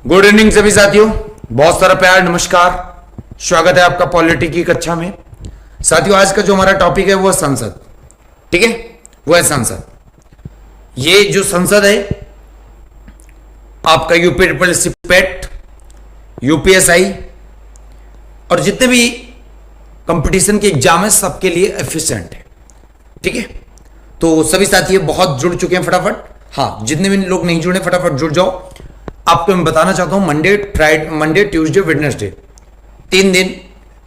Good evening सभी साथियों, बहुत सारा प्यार, नमस्कार, स्वागत है आपका पॉलिटी की कक्षा में। साथियों, आज का जो हमारा टॉपिक है वो है संसद। ठीक है, वो है संसद। ये जो संसद है आपका यूपी ट्रिपल सी पेट, यूपीएसआई और जितने भी कंपटीशन के एग्जाम है सबके लिए एफिशिएंट है। ठीक है, तो सभी साथी बहुत जुड़ चुके हैं फटाफट। हाँ, जितने भी लोग नहीं जुड़े फटाफट जुड़ जाओ। आपको मैं बताना चाहता हूं मंडे ट्यूसडे वेडनेसडे 3 दिन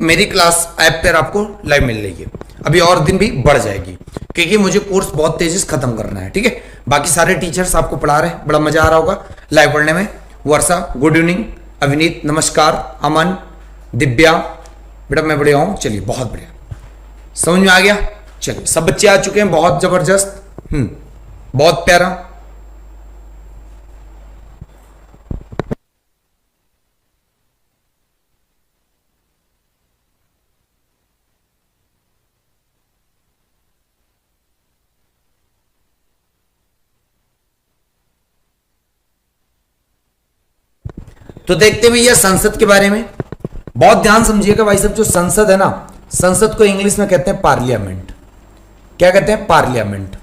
मेरी क्लास ऐप पर आपको लाइव मिल रही है। अभी और दिन भी बढ़ जाएगी क्योंकि मुझे कोर्स बहुत तेजी से खत्म करना है। ठीक है, बाकी सारे टीचर्स आपको पढ़ा रहे हैं, बड़ा मजा आ रहा होगा लाइव पढ़ने में। वर्षा गुड इवनिंग, अविनीत नमस्कार, अमन, दिव्या बेटा मैं बढ़िया हूं। चलिए, बहुत बढ़िया, समझ में आ गया। चलिए, सब बच्चे आ चुके हैं, बहुत जबरदस्त, बहुत प्यारा। तो देखते हैं भैया संसद के बारे में, बहुत ध्यान समझिएगा भाई साहब। जो संसद है ना, संसद को इंग्लिश में कहते हैं पार्लियामेंट। क्या कहते हैं? पार्लियामेंट।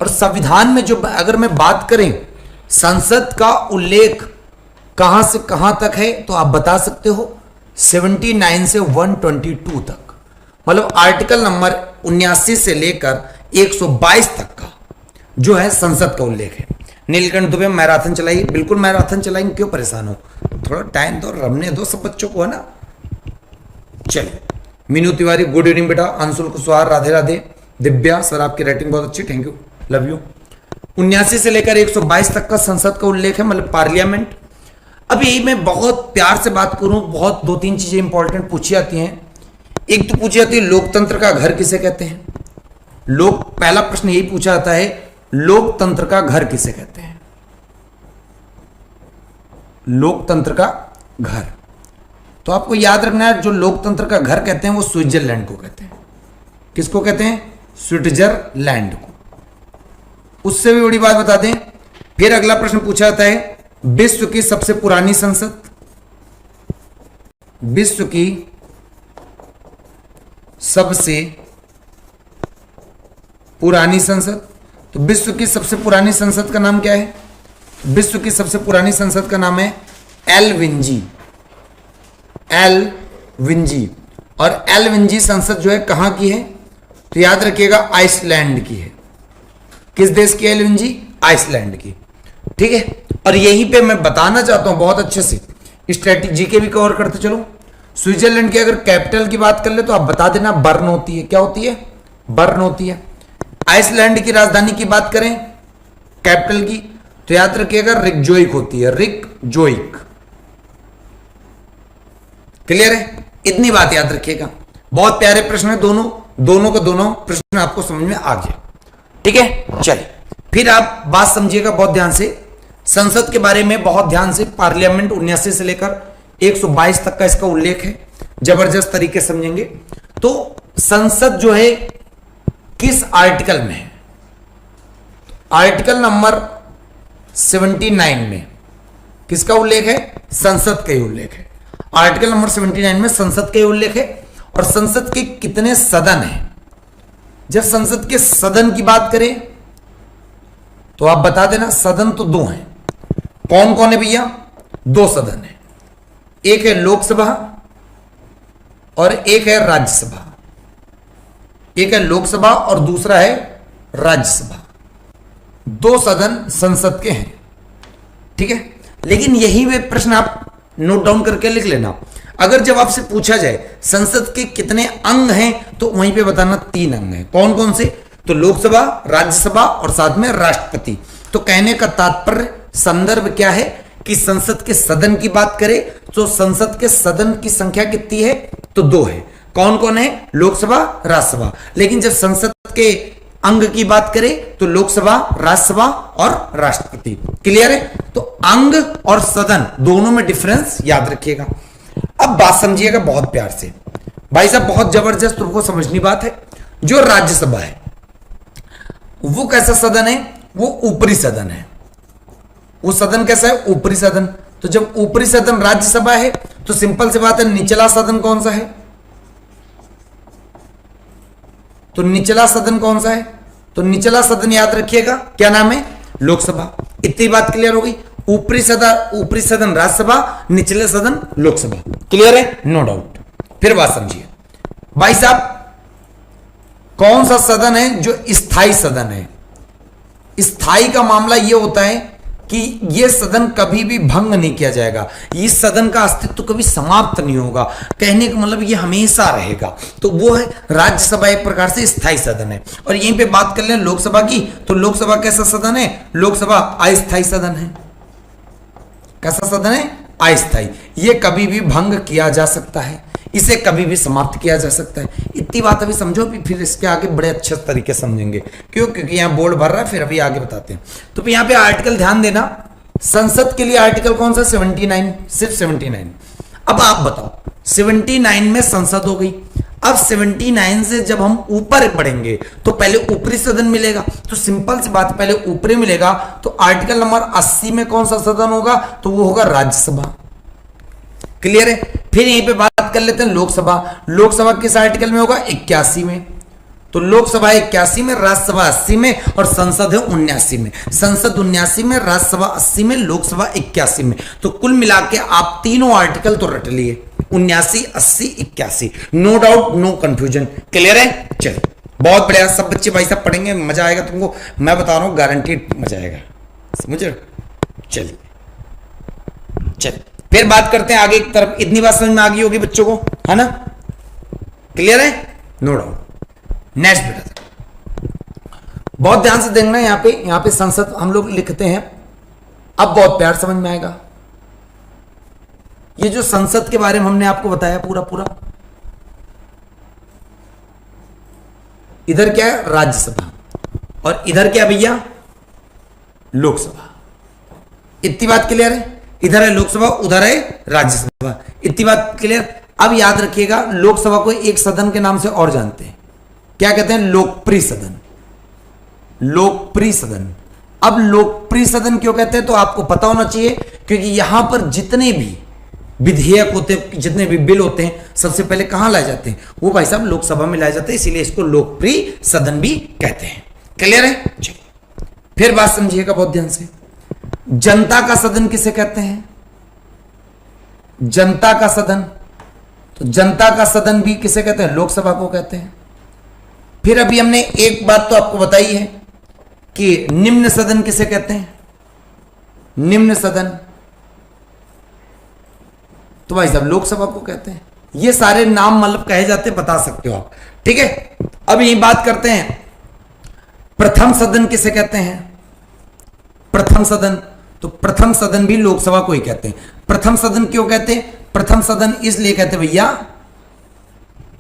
और संविधान में जो अगर मैं बात करें संसद का उल्लेख कहां से कहां तक है तो आप बता सकते हो 79 से 122 तक, मतलब आर्टिकल नंबर 79 से लेकर 122 तक का जो है संसद का उल्लेख है। नीलकंठ दुबे मैराथन चलाई, बिल्कुल मैराथन चलाएंगे, क्यों परेशान हो, थोड़ा टाइम दो, रमने दो सब बच्चों को, है ना। चलिए, मीनू तिवारी गुड इवनिंग बेटा, अंशुल कुशवाहा राधे राधे, दिव्या सर आपकी राइटिंग बहुत अच्छी, थैंक यू, लव यू। 79 से लेकर 122 तक का संसद का उल्लेख है, मतलब पार्लियामेंट। अभी मैं बहुत प्यार से बात करूं, बहुत 2-3 चीजें इंपॉर्टेंट पूछी जाती हैं। एक तो पूछी जाती है लोकतंत्र का घर किसे कहते हैं। पहला प्रश्न यही पूछा जाता है, लोकतंत्र का घर किसे कहते हैं। लोकतंत्र का घर, तो आपको याद रखना है, जो लोकतंत्र का घर कहते हैं वो स्विट्जरलैंड को कहते हैं। किसको कहते हैं? स्विट्जरलैंड को। उससे भी बड़ी बात बता दें, फिर अगला प्रश्न पूछा जाता है, विश्व की सबसे पुरानी संसद, विश्व की सबसे पुरानी संसद। तो विश्व की सबसे पुरानी संसद का नाम क्या है? विश्व की सबसे पुरानी संसद का नाम है एलविंजी। एलविंजी। और एलविंजी संसद जो है कहां की है? तो याद रखिएगा आइसलैंड की है। किस देश की? एलविंजी, आइसलैंड की। ठीक है, और यहीं पे मैं बताना चाहता हूं बहुत अच्छे से, स्ट्रेटेजी के भी कवर करते चलो। स्विट्जरलैंड की अगर कैपिटल की बात कर ले तो आप बता देना, बर्न होती है। क्या होती है? बर्न होती है। आइसलैंड की राजधानी की बात करें कैपिटल की तो याद रखिएगा रिकजोइक होती है, रिकजोइक। क्लियर है? इतनी बात याद रखिएगा। बहुत प्यारे प्रश्न है, दोनों का दोनों प्रश्न आपको समझ में आ गया। ठीक है, चलिए फिर आप बात समझिएगा बहुत ध्यान से, संसद के बारे में बहुत ध्यान से। पार्लियामेंट 79 से लेकर 122 तक का इसका उल्लेख है, जबरदस्त तरीके समझेंगे। तो संसद जो है किस आर्टिकल में है? आर्टिकल नंबर 79 में किसका उल्लेख है? संसद का ही उल्लेख है। आर्टिकल नंबर 79 में संसद का ही उल्लेख है। और संसद के कितने सदन हैं? जब संसद के सदन की बात करें तो आप बता देना, सदन तो 2 हैं। कौन कौन है भैया? 2 सदन है, एक है लोकसभा और एक है राज्यसभा। एक है लोकसभा और दूसरा है राज्यसभा। 2 सदन संसद के हैं। ठीक है, लेकिन यही वे प्रश्न आप नोट डाउन करके लिख लेना। अगर जब आपसे पूछा जाए संसद के कितने अंग हैं तो वहीं पे बताना 3 अंग हैं। कौन कौन से? तो लोकसभा, राज्यसभा और साथ में राष्ट्रपति। तो कहने का तात्पर्य, संदर्भ क्या है कि संसद के सदन की बात करें तो संसद के सदन की संख्या कितनी है? तो 2 है। कौन कौन है? लोकसभा, राज्यसभा। लेकिन जब संसद के अंग की बात करें तो लोकसभा, राज्यसभा और राष्ट्रपति। क्लियर है? तो अंग और सदन दोनों में डिफरेंस याद रखिएगा। अब बात समझिएगा बहुत प्यार से भाई साहब, बहुत जबरदस्त तुमको समझनी बात है। जो राज्यसभा है वो कैसा सदन है? वो ऊपरी सदन है। वो सदन कैसा है? ऊपरी सदन। तो जब ऊपरी सदन राज्यसभा है तो सिंपल सी बात है निचला सदन कौन सा है? तो निचला सदन कौन सा है? तो निचला सदन याद रखिएगा क्या नाम है? लोकसभा। इतनी बात क्लियर हो गई। ऊपरी सदन राज्यसभा, निचले सदन लोकसभा। क्लियर है? No doubt. फिर बात समझिए भाई साहब, कौन सा सदन है जो स्थायी सदन है? स्थायी का मामला यह होता है कि यह सदन कभी भी भंग नहीं किया जाएगा, इस सदन का अस्तित्व कभी समाप्त नहीं होगा। कहने का मतलब यह हमेशा रहेगा। तो वो है राज्यसभा, एक प्रकार से स्थायी सदन है। और यहीं पे बात कर लें लोकसभा की, तो लोकसभा कैसा सदन है? लोकसभा अस्थायी सदन है। कैसा सदन है? अस्थायी। यह कभी भी भंग किया जा सकता है, इसे कभी भी समाप्त किया जा सकता है। इतनी बात अभी समझो, फिर इसके आगे बड़े अच्छे तरीके से समझेंगे। क्यों? क्योंकि यहाँ बोर्ड भर रहा है, फिर अभी आगे बताते हैं। तो यहाँ पे आर्टिकल ध्यान देना, संसद के लिए आर्टिकल कौन सा? 79, सिर्फ 79। अब आप बताओ, 79 में संसद हो गई। अब 79 से जब हम ऊपर बढ़ेंगे तो पहले ऊपरी सदन मिलेगा। तो सिंपल सी बात, पहले ऊपरी मिलेगा तो आर्टिकल नंबर 80 में कौन सा सदन होगा? तो वो होगा राज्यसभा। क्लियर है? फिर यहीं पे बात कर लेते हैं लोकसभा। लोकसभा किस आर्टिकल में होगा? 81 में। तो लोकसभा 81 में, राज्यसभा 80 में और संसद है 79 में। संसद 79 में, राज्यसभा 80 में, लोकसभा 81 में। तो कुल मिला के आप तीनों आर्टिकल तो रट लिए, 79, 80, 81। No doubt, no confusion. Clear है? चलिए, बहुत बढ़िया। सब बच्चे भाई साहब पढ़ेंगे, मजा आएगा तुमको, मैं बता रहा हूं, गारंटीड मजा आएगा। समझ? चलिए चलिए, फिर बात करते हैं आगे की तरफ। इतनी बात समझ में आ गई होगी बच्चों को, है ना? क्लियर है? No doubt. नेक्स्ट बेटा, बहुत ध्यान से देखना। यहां पे संसद हम लोग लिखते हैं, अब बहुत प्यार समझ में आएगा। ये जो संसद के बारे में हमने आपको बताया पूरा पूरा, इधर क्या है? राज्यसभा, और इधर क्या भैया? लोकसभा। इतनी बात क्लियर है? इधर है लोकसभा, उधर है राज्यसभा। इतनी बात क्लियर? अब याद रखिएगा, लोकसभा को एक सदन के नाम से और जानते हैं, क्या कहते हैं? लोकप्रिय सदन। लोकप्रिय सदन। अब लोकप्रिय सदन क्यों कहते हैं? तो आपको पता होना चाहिए, क्योंकि यहां पर जितने भी विधेयक होते हैं, जितने भी बिल होते हैं, सबसे पहले कहां लाए जाते हैं? वो भाई साहब लोकसभा में लाए जाते हैं, इसीलिए इसको लोकप्रिय सदन भी कहते हैं। क्लियर है? चलिए, फिर बात समझिएगा बहुत ध्यान से। जनता का सदन किसे कहते हैं? जनता का सदन। तो जनता का सदन भी किसे कहते हैं? लोकसभा को कहते हैं। फिर अभी हमने एक बात तो आपको बताई है कि निम्न सदन किसे कहते हैं? निम्न सदन तो भाई साहब लोकसभा को कहते हैं। ये सारे नाम मतलब कहे जाते, बता सकते हो आप। ठीक है, अब यही बात करते हैं, प्रथम सदन किसे कहते हैं? प्रथम सदन। तो प्रथम सदन भी लोकसभा को ही कहते हैं। प्रथम सदन क्यों कहते हैं? प्रथम सदन इसलिए कहते हैं भैया,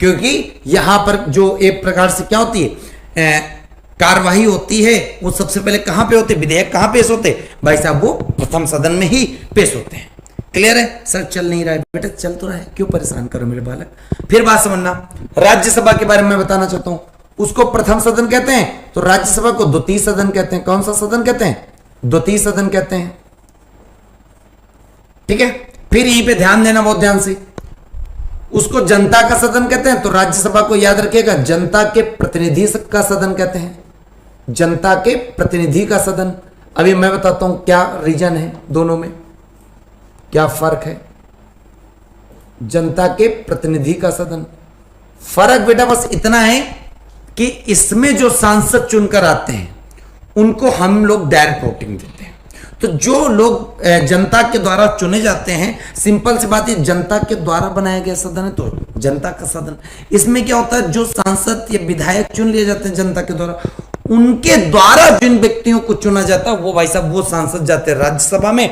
क्योंकि यहां पर जो एक प्रकार से क्या होती है, कार्यवाही होती है, वो सबसे पहले कहां पे होते? विधेयक कहां पेश होते? भाई साहब वो प्रथम सदन में ही पेश होते हैं। क्लियर है? सर चल नहीं रहा है बेटा, चल तो रहा है, क्यों परेशान करो मेरे बालक। फिर बात समझना, राज्यसभा के बारे में मैं बताना चाहता हूं। उसको प्रथम सदन कहते हैं, तो राज्यसभा को द्वितीय सदन कहते हैं। कौन सा सदन कहते हैं? द्वितीय सदन कहते हैं। ठीक है, फिर यहीं पे ध्यान देना बहुत ध्यान से। उसको जनता का सदन कहते हैं, तो राज्यसभा को याद रखिएगा जनता के प्रतिनिधि का सदन कहते हैं। जनता के प्रतिनिधि का सदन। अभी मैं बताता हूं क्या रीजन है दोनों में, क्या फर्क है। जनता के प्रतिनिधि का सदन, फर्क बेटा बस इतना है कि इसमें जो सांसद चुनकर आते हैं उनको हम लोग डायरेक्ट वोटिंग देते हैं। तो जो लोग जनता के द्वारा चुने जाते हैं, सिंपल सी बात है, जनता के द्वारा बनाया गया सदन है, तो जनता का सदन। इसमें क्या होता है, जो सांसद या विधायक चुन लिए जाते हैं जनता के द्वारा, उनके द्वारा जिन व्यक्तियों को चुना जाता है वो भाई साहब वो सांसद जाते हैं राज्यसभा में,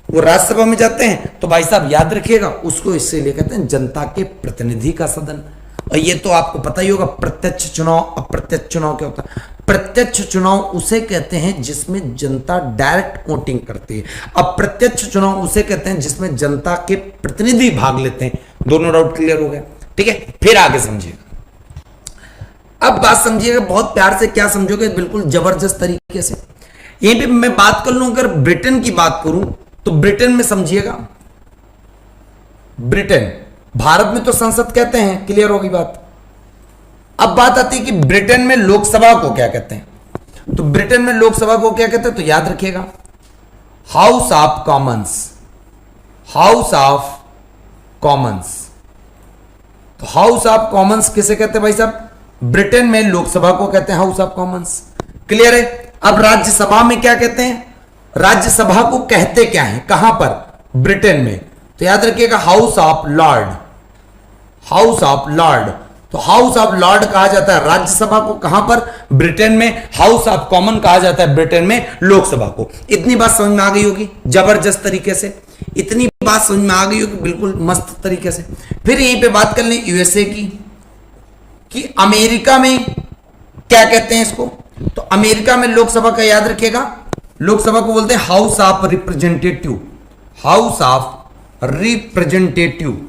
वो राज्यसभा में जाते हैं। तो भाई साहब याद रखिएगा, उसको इसलिए कहते हैं जनता के प्रतिनिधि का सदन। और ये तो आपको पता ही होगा, प्रत्यक्ष चुनाव अप्रत्यक्ष चुनाव क्या होता है। प्रत्यक्ष चुनाव उसे कहते हैं जिसमें जनता डायरेक्ट वोटिंग करती है, अप्रत्यक्ष चुनाव उसे कहते हैं जिसमें जनता के प्रतिनिधि भाग लेते हैं। दोनों डाउट क्लियर हो गया? ठीक है, फिर आगे समझिएगा। अब बात समझिएगा बहुत प्यार से, क्या समझोगे, बिल्कुल जबरदस्त तरीके से। यहीं पे मैं बात कर लूं, अगर ब्रिटेन की बात करूं तो ब्रिटेन में समझिएगा, ब्रिटेन, भारत में तो संसद कहते हैं, क्लियर होगी बात। अब बात आती है कि ब्रिटेन में लोकसभा को क्या कहते हैं। तो ब्रिटेन में लोकसभा को क्या कहते हैं, तो याद रखिएगा house of Commons, house of Commons. तो हाउस ऑफ कॉमन्स किसे कहते हैं भाई साहब, ब्रिटेन में लोकसभा को कहते हैं हाउस ऑफ कॉमन्स, क्लियर है। अब राज्यसभा में क्या कहते हैं, राज्यसभा को कहते क्या है, कहां पर, ब्रिटेन में, तो याद रखिएगा house of Lord, house of Lord. तो हाउस ऑफ लॉर्ड कहा जाता है राज्यसभा को, कहां पर, ब्रिटेन में। हाउस ऑफ कॉमन कहा जाता है ब्रिटेन में लोकसभा को। इतनी बात समझ में आ गई होगी जबरदस्त तरीके से, इतनी बात समझ में आ गई होगी बिल्कुल मस्त तरीके से। फिर यहीं पे बात कर लें यूएसए की, कि अमेरिका में क्या कहते हैं इसको। तो अमेरिका में लोकसभा का याद रखिएगा, लोकसभा को बोलते हैं house of representative, house of representative,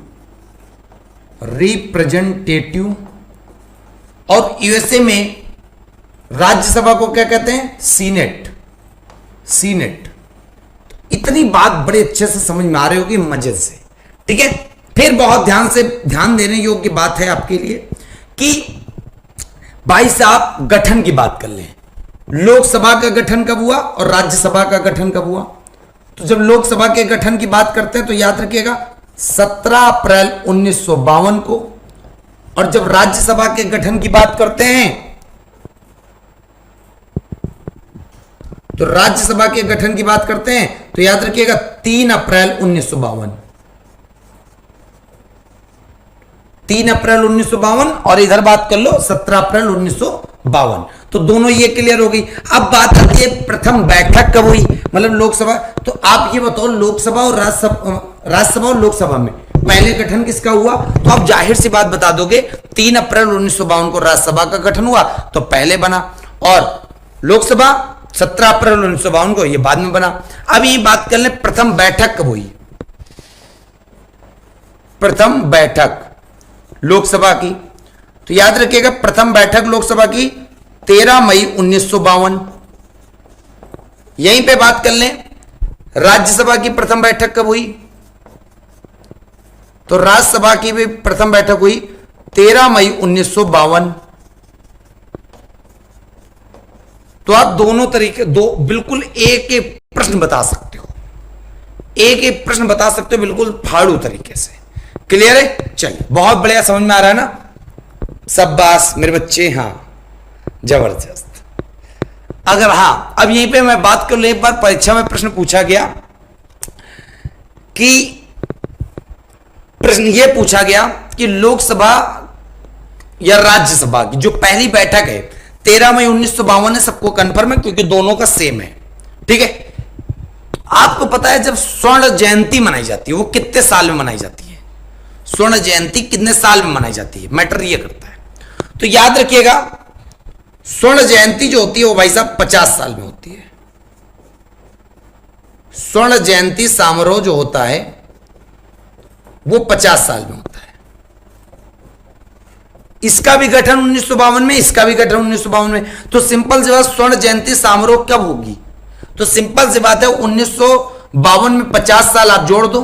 representative. और यूएसए में राज्यसभा को क्या कहते हैं, सीनेट, सीनेट। इतनी बात बड़े अच्छे से समझ में आ रही होगी मजे से, ठीक है। फिर बहुत ध्यान से ध्यान देने योग्य बात है आपके लिए कि भाई साहब गठन की बात कर लें, लोकसभा का गठन कब हुआ और राज्यसभा का गठन कब हुआ। तो जब लोकसभा के गठन की बात करते हैं तो याद रखिएगा 17 अप्रैल 1952 को, और जब राज्यसभा के गठन की बात करते हैं तो राज्यसभा के गठन की बात करते हैं तो याद रखिएगा 3 अप्रैल 1952, 3 अप्रैल 1952, और इधर बात कर लो 17 अप्रैल 1952। तो दोनों ये क्लियर हो गई। अब बात आती है प्रथम बैठक कब हुई, मतलब लोकसभा। तो आप ये बताओ लोकसभा और राज्यसभा और लोकसभा में पहले गठन किसका हुआ, तो आप जाहिर सी बात बता दोगे 3 अप्रैल 1952 को राज्यसभा का गठन हुआ तो पहले बना, और लोकसभा 17 अप्रैल 1952 को ये बाद में बना। अब ये बात कर ले प्रथम बैठक कब हुई, प्रथम बैठक लोकसभा की। तो याद रखिएगा प्रथम बैठक लोकसभा की 13 मई 1952। यहीं पे बात कर लें राज्यसभा की प्रथम बैठक कब हुई, तो राज्यसभा की भी प्रथम बैठक हुई 13 मई 1952। तो आप दोनों तरीके, दो बिल्कुल एक एक प्रश्न बता सकते हो, एक एक प्रश्न बता सकते हो बिल्कुल फाड़ू तरीके से, क्लियर है। चलिए बहुत बढ़िया, समझ में आ रहा है ना, शाबाश मेरे बच्चे, हाँ जबरदस्त। अगर हाँ अब यहीं पे मैं बात कर लूं, एक बार परीक्षा में प्रश्न पूछा गया कि प्रश्न ये पूछा गया कि लोकसभा या राज्यसभा की जो पहली बैठक है 13 मई 1952 है, सबको कंफर्म है क्योंकि दोनों का सेम है, ठीक है। आपको पता है जब स्वर्ण जयंती मनाई जाती है वो कितने साल में मनाई जाती है, स्वर्ण जयंती कितने साल में मनाई जाती है, मैटर ये करता है। तो याद रखिएगा स्वर्ण जयंती जो होती है वो भाई साहब 50 साल में होती है। स्वर्ण जयंती समारोह जो होता है वो 50 साल में होता है। इसका भी गठन 1952 में, इसका भी गठन 1952 में। तो सिंपल सी बात, स्वर्ण जयंती समारोह कब होगी, तो सिंपल सी बात है 1952 में 50 साल आप जोड़ दो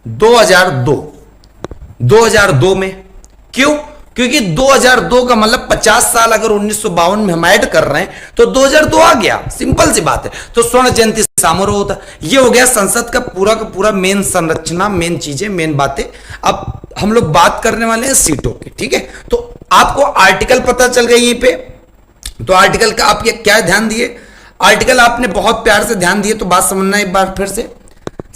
2002 में। क्यों, क्योंकि 2002 का मतलब 50 साल अगर 1952 में हम ऐड कर रहे हैं तो 2002 आ गया, सिंपल सी बात है। तो स्वर्ण जयंती समारोह होता। ये हो गया संसद का पूरा मेन संरचना, मेन चीजें, मेन बातें। अब हम लोग बात करने वाले हैं सीटों की, ठीक है। तो आपको आर्टिकल पता चल गया यहीं पे, तो आर्टिकल का आप ये क्या ध्यान दिए, आर्टिकल आपने बहुत प्यार से ध्यान दिए, तो बात समझना एक बार फिर से।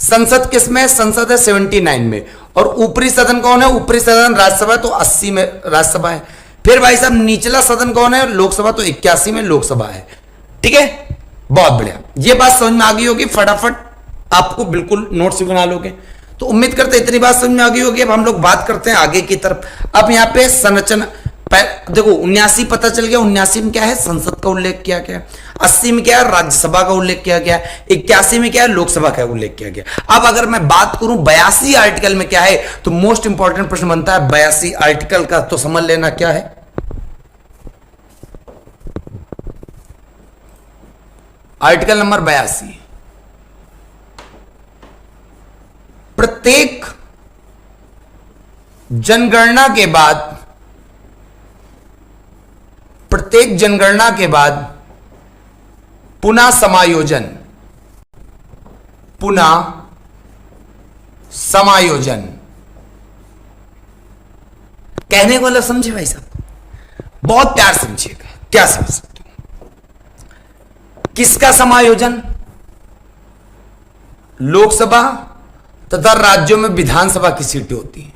संसद किस में है, संसद है 79 में, और ऊपरी सदन कौन है, ऊपरी सदन राज्यसभा तो 80 में राज्यसभा है। फिर भाई साहब निचला सदन कौन है, लोकसभा तो 81 में लोकसभा है, ठीक है। बहुत बढ़िया, ये बात समझ में आ गई होगी, फटाफट आपको बिल्कुल नोट्स भी बना लोगे। तो उम्मीद करते इतनी बात समझ में आ गई होगी। अब हम लोग बात करते हैं आगे की तरफ। अब यहाँ पे संरचना देखो 79 पता चल गया, 79 में क्या है, संसद का उल्लेख किया गया, 80 में क्या है, राज्यसभा का उल्लेख किया गया, 81 में क्या है, लोकसभा का उल्लेख किया गया। अब अगर मैं बात करूं 82 आर्टिकल में क्या है, तो मोस्ट इंपॉर्टेंट प्रश्न बनता है 82 आर्टिकल का, तो समझ लेना क्या है। आर्टिकल नंबर 82, प्रत्येक जनगणना के बाद पुनः समायोजन कहने को मतलब समझे भाई साहब, बहुत प्यार समझिएगा, क्या समझ सकते हो? किसका समायोजन? लोकसभा तथा राज्यों में विधानसभा की सीटें होती हैं।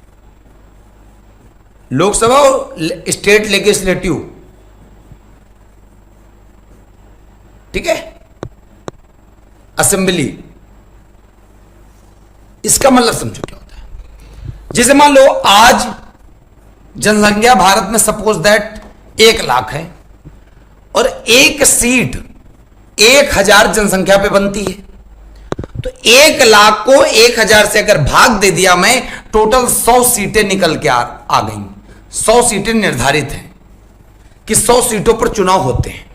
लोकसभा और स्टेट लेजिस्लेटिव, ठीक है, असेंबली, इसका मतलब समझो क्या होता है। जैसे मान लो आज जनसंख्या भारत में सपोज दैट 1 लाख है और एक सीट 1000 जनसंख्या पे बनती है, तो 1 लाख को 1000 से अगर भाग दे दिया मैं, टोटल 100 सीटें निकल के आ गई। 100 सीटें निर्धारित हैं कि 100 सीटों पर चुनाव होते हैं।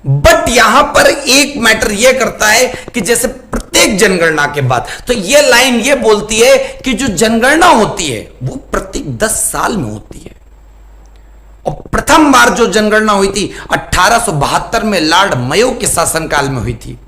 बट यहां पर एक मैटर यह करता है कि जैसे प्रत्येक जनगणना के बाद, तो यह लाइन यह बोलती है कि जो जनगणना होती है वो प्रत्येक 10 साल में होती है। और प्रथम बार जो जनगणना हुई थी 1872 में लॉर्ड मयो के शासनकाल में हुई थी,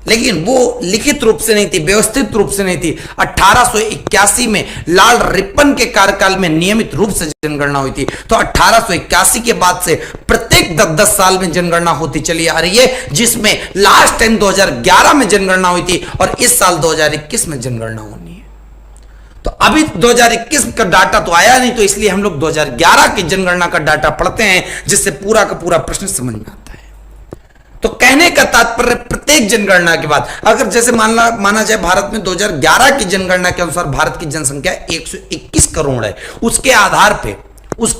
लेकिन वो लिखित रूप से नहीं थी, व्यवस्थित रूप से नहीं थी। 1881 में लॉर्ड रिपन के कार्यकाल में नियमित रूप से जनगणना हुई थी। तो 1881 के बाद से प्रत्येक 10 साल में जनगणना होती चली आ रही है, जिसमें लास्ट टाइम 2011 में जनगणना हुई थी और इस साल 2021 में जनगणना होनी है। तो अभी 2021 का डाटा तो आया नहीं, तो इसलिए हम लोग 2011 की जनगणना का डाटा पढ़ते हैं, जिससे पूरा का पूरा प्रश्न समझ में आता है। तो कहने का तात्पर्य प्रत्येक जनगणना के बाद, अगर जैसे माना जाए भारत में 2011 की जनगणना के अनुसार भारत की जनसंख्या 121 करोड़ है, उसके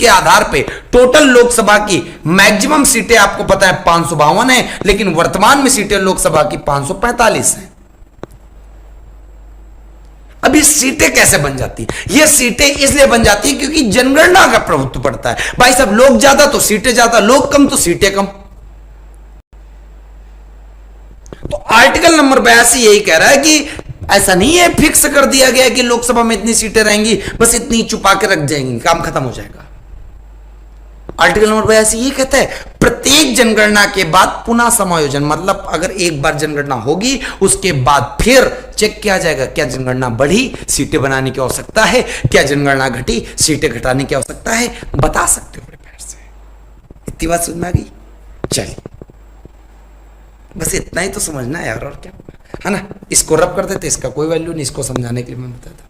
आधार पे टोटल लोकसभा की मैक्सिमम सीटें आपको पता है 552 है, लेकिन वर्तमान में सीटें लोकसभा की 545 हैं। अब ये सीटें कैसे बन जाती? ये सीटें इसलिए बन जाती है क्योंकि जनगणना का प्रभुत्व पड़ता है। भाई साहब, लोग ज्यादा तो सीटें ज्यादा, लोग कम तो सीटें कम। तो आर्टिकल नंबर 82 यही कह रहा है कि ऐसा नहीं है फिक्स कर दिया गया कि लोकसभा में इतनी सीटें रहेंगी, बस इतनी छुपा के रख जाएंगी, काम खत्म हो जाएगा। आर्टिकल नंबर 82 ये कहता है प्रत्येक जनगणना के बाद पुनः समायोजन, मतलब अगर एक बार जनगणना होगी उसके बाद फिर चेक किया जाएगा क्या जनगणना बढ़ी, सीटें बनाने की आवश्यकता है, क्या जनगणना घटी, सीटें घटाने की आवश्यकता है। बता सकते हो बड़े प्यार से। इतनी बात समझ में आ गई? चलिए, बस इतना ही तो समझना है यार, और क्या है ना। इसको रब कर देते, इसका कोई वैल्यू नहीं, इसको समझाने के लिए मैं बताता।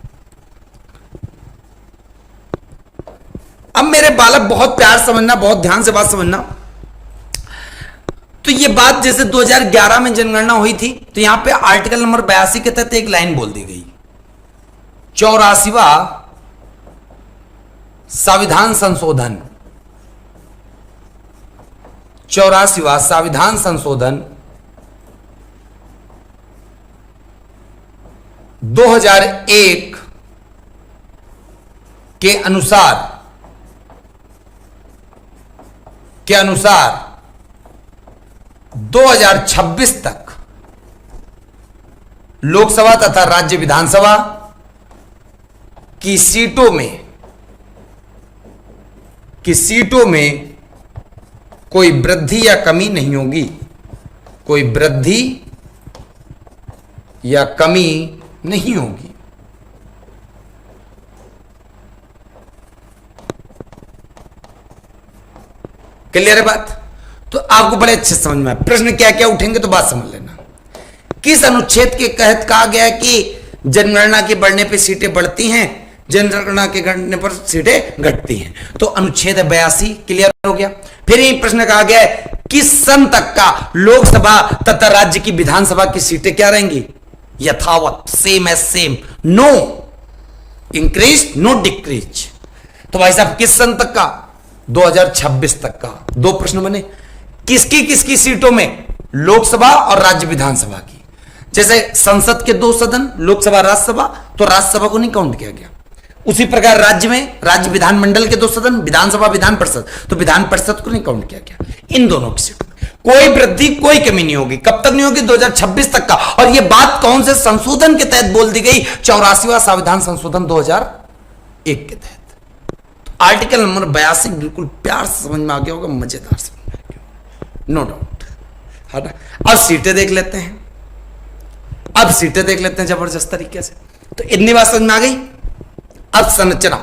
अब मेरे बालक बहुत प्यार समझना, बहुत ध्यान से बात समझना। तो ये बात जैसे 2011 में जनगणना हुई थी, तो यहां पे आर्टिकल नंबर 82 के तहत एक लाइन बोल दी गई, 84वां संविधान संशोधन, 84वां संविधान संशोधन 2001 के अनुसार 2026 तक लोकसभा तथा राज्य विधानसभा की सीटों में कोई वृद्धि या कमी नहीं होगी, कोई वृद्धि या कमी नहीं होगी। क्लियर है बात? तो आपको बड़े अच्छे समझ में आए। प्रश्न क्या क्या उठेंगे तो बात समझ लेना। किस अनुच्छेद के तहत कहा गया है कि जनगणना के बढ़ने पर सीटें बढ़ती हैं, जनगणना के घटने पर सीटें घटती हैं? तो अनुच्छेद 82 क्लियर हो गया। फिर ये प्रश्न कहा गया है किस सन तक का लोकसभा तथा राज्य की विधानसभा की सीटें क्या रहेंगी? यथावत, same as same, no increase no decrease. तो भाई साहब किस सन तक का? 2026 तक का। दो प्रश्न बने, किसकी सीटों में? लोकसभा और राज्य विधानसभा की। जैसे संसद के 2 सदन, लोकसभा राज्यसभा, तो राज्यसभा को नहीं काउंट किया गया। उसी प्रकार राज्य में राज्य विधानमंडल के 2 सदन, विधानसभा विधान परिषद, तो विधान परिषद को नहीं काउंट किया गया। इन दोनों की सीटों में कोई वृद्धि कोई कमी नहीं होगी। कब तक नहीं होगी? 2026 तक का। और यह बात कौन से संशोधन के तहत बोल दी गई? 84वां संविधान संशोधन 2001 के तहत। तो आर्टिकल नंबर 82 बिल्कुल प्यार से समझ में आ गया होगा, मजेदार समझ में आ गया, नो डाउट, है ना। अब सीटें देख लेते हैं, अब सीटें देख लेते हैं जबरदस्त तरीके से। तो इतनी बात समझ में आ गई। अब संरचना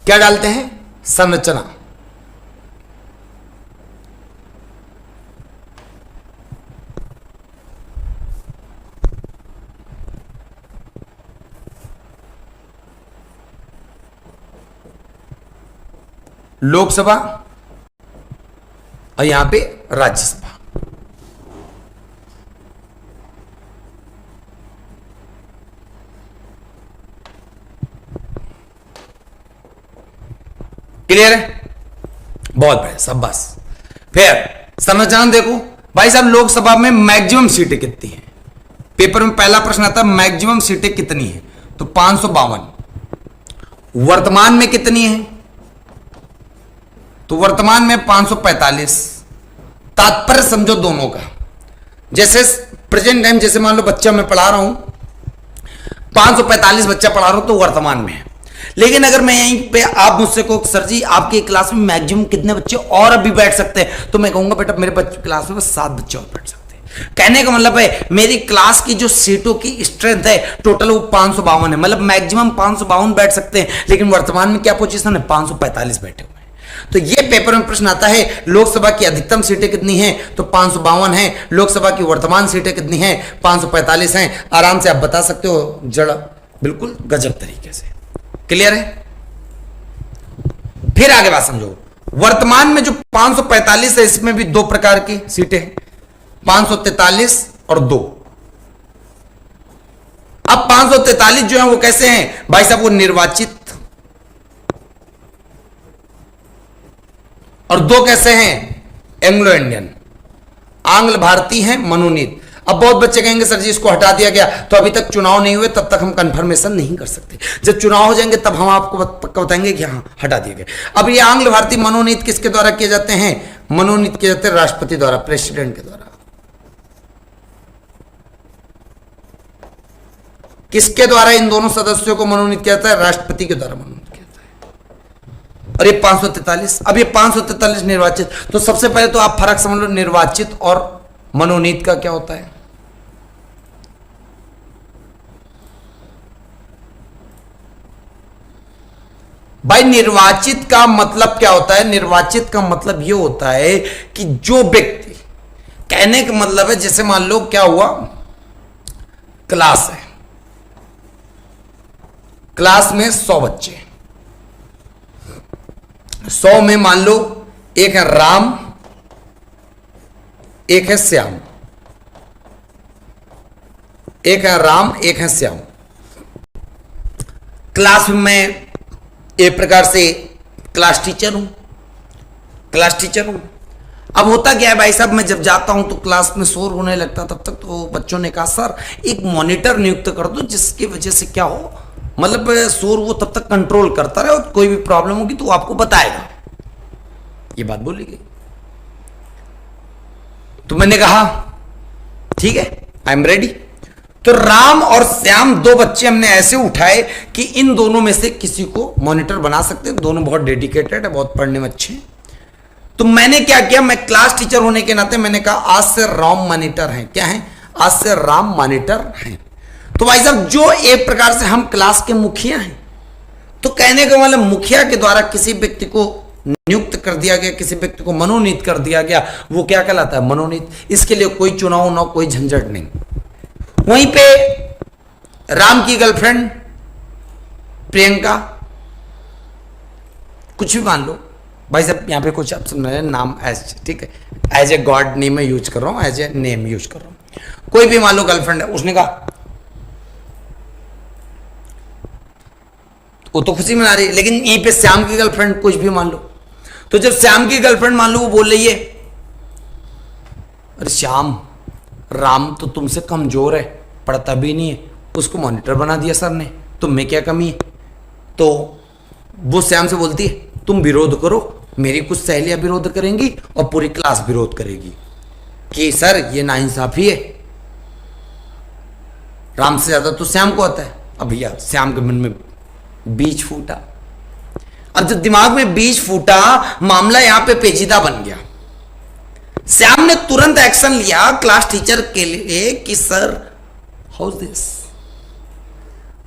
क्या डालते हैं? संरचना। लोकसभा और यहां पे राज्यसभा। क्लियर है? बहुत बढ़िया, शाबाश। फिर संरचना देखो भाई साहब, लोकसभा में मैक्सिमम सीटें कितनी हैं? पेपर में पहला प्रश्न आता है मैक्सिमम सीटें कितनी हैं, तो 552। वर्तमान में कितनी है? तो वर्तमान में 545। तात्पर्य समझो दोनों का। जैसे प्रेजेंट टाइम, जैसे मान लो बच्चा मैं पढ़ा रहा हूं, 545 बच्चा पढ़ा रहा हूं, तो वर्तमान में है। लेकिन अगर मैं यहीं पे आप मुझसे को सर जी आपकी क्लास में मैक्सिमम कितने बच्चे और अभी बैठ सकते हैं, तो मैं कहूंगा बेटा मेरे बच्चे क्लास में बस 7 बच्चे और बैठ सकते हैं। कहने का मतलब है मेरी क्लास की जो सीटों की स्ट्रेंथ है टोटल वो 552 है, मतलब मैक्सिमम 552 बैठ सकते हैं। लेकिन वर्तमान में क्या पोजीशन है? 545 बैठे हुए हैं। तो ये पेपर में प्रश्न आता है लोकसभा की अधिकतम सीटें कितनी हैं, तो 552 हैं। लोकसभा की वर्तमान सीटें कितनी हैं? 545 हैं। आराम से आप बता सकते हो, जड़ा बिल्कुल गजब तरीके से। क्लियर है? फिर आगे बात समझो। वर्तमान में जो 545 है इसमें भी दो प्रकार की सीटें हैं, 543 और 2। अब 543 जो है वो कैसे हैं भाई साहब? वो निर्वाचित, और 2 कैसे हैं? एंग्लो इंडियन, आंग्ल भारतीय हैं, मनोनीत। अब बहुत बच्चे कहेंगे सर जी इसको हटा दिया गया, तो अभी तक चुनाव नहीं हुए तब तक हम कंफर्मेशन नहीं कर सकते। जब चुनाव हो जाएंगे तब हम आपको पक्का बताएंगे कि हाँ हटा दिया गया। अब ये आंग्ल भारतीय मनोनीत किसके द्वारा किए जाते हैं? मनोनीत किए जाते हैं राष्ट्रपति द्वारा, प्रेसिडेंट के द्वारा। किसके द्वारा इन दोनों सदस्यों को मनोनीत किया जाता है? राष्ट्रपति के द्वारा मनोनीत किया जाता है। और ये 543, अब ये 543 निर्वाचित। तो सबसे पहले तो आप फर्क समझ लो निर्वाचित और मनोनीत का क्या होता है। भाई निर्वाचित का मतलब क्या होता है? निर्वाचित का मतलब यह होता है कि जो व्यक्ति, कहने का मतलब है जैसे मान लो क्या हुआ, क्लास है, क्लास में 100 बच्चे, 100 में मान लो एक है राम, एक है श्याम, एक है राम, एक है श्याम। क्लास में एक प्रकार से क्लास टीचर हूं, क्लास टीचर हूं। अब होता क्या है भाई साहब, मैं जब जाता हूं तो क्लास में शोर होने लगता। तब तक तो बच्चों ने कहा सर एक मॉनिटर नियुक्त कर दो जिसकी वजह से क्या हो, मतलब शोर वो तब तक कंट्रोल करता रहे और कोई भी प्रॉब्लम होगी तो वो आपको बताएगा। ये बात बोली गई। तो मैंने कहा ठीक है, आई एम रेडी। तो राम और श्याम 2 बच्चे हमने ऐसे उठाए कि इन दोनों में से किसी को मॉनिटर बना सकते हैं। दोनों बहुत डेडिकेटेड है, बहुत पढ़ने में अच्छे हैं। तो मैंने क्या किया, मैं क्लास टीचर होने के नाते मैंने कहा आज से राम मॉनिटर हैं। क्या है? आज से राम मॉनिटर हैं। तो भाई साहब जो एक प्रकार से हम क्लास के मुखिया हैं, तो कहने का मतलब मुखिया के द्वारा किसी व्यक्ति को नियुक्त कर दिया गया, किसी व्यक्ति को मनोनीत कर दिया गया, वो क्या कहलाता है? मनोनीत। इसके लिए कोई चुनाव ना, कोई झंझट नहीं। वहीं पे राम की गर्लफ्रेंड प्रियंका, कुछ भी मान लो भाई साहब, यहां पे कुछ आप सुन रहे हैं नाम एज, ठीक है, एज ए गॉड नेम में यूज कर रहा हूं, एज ए नेम यूज कर रहा हूं। कोई भी मान लो गर्लफ्रेंड है, उसने कहा वो तो खुशी मना रही है, लेकिन यहीं पे श्याम की गर्लफ्रेंड कुछ भी मान लो। तो जब श्याम की गर्लफ्रेंड मान लो वो बोल रही है अरे श्याम, राम तो तुमसे कमजोर है, पढ़ता भी नहीं है, उसको मॉनिटर बना दिया सर ने, तुम में क्या कमी है? तो वो श्याम से बोलती है तुम विरोध करो, मेरी कुछ सहेलियां विरोध करेंगी और पूरी क्लास विरोध करेगी। कि सर ये नाइंसाफी है, राम से ज्यादा तो श्याम को आता है। अब भैया श्याम के मन में बीज फूटा, अब जब दिमाग में बीज फूटा मामला यहां पे पेचीदा बन गया। श्याम ने तुरंत एक्शन लिया क्लास टीचर के लिए कि सर हाउ इज दिस,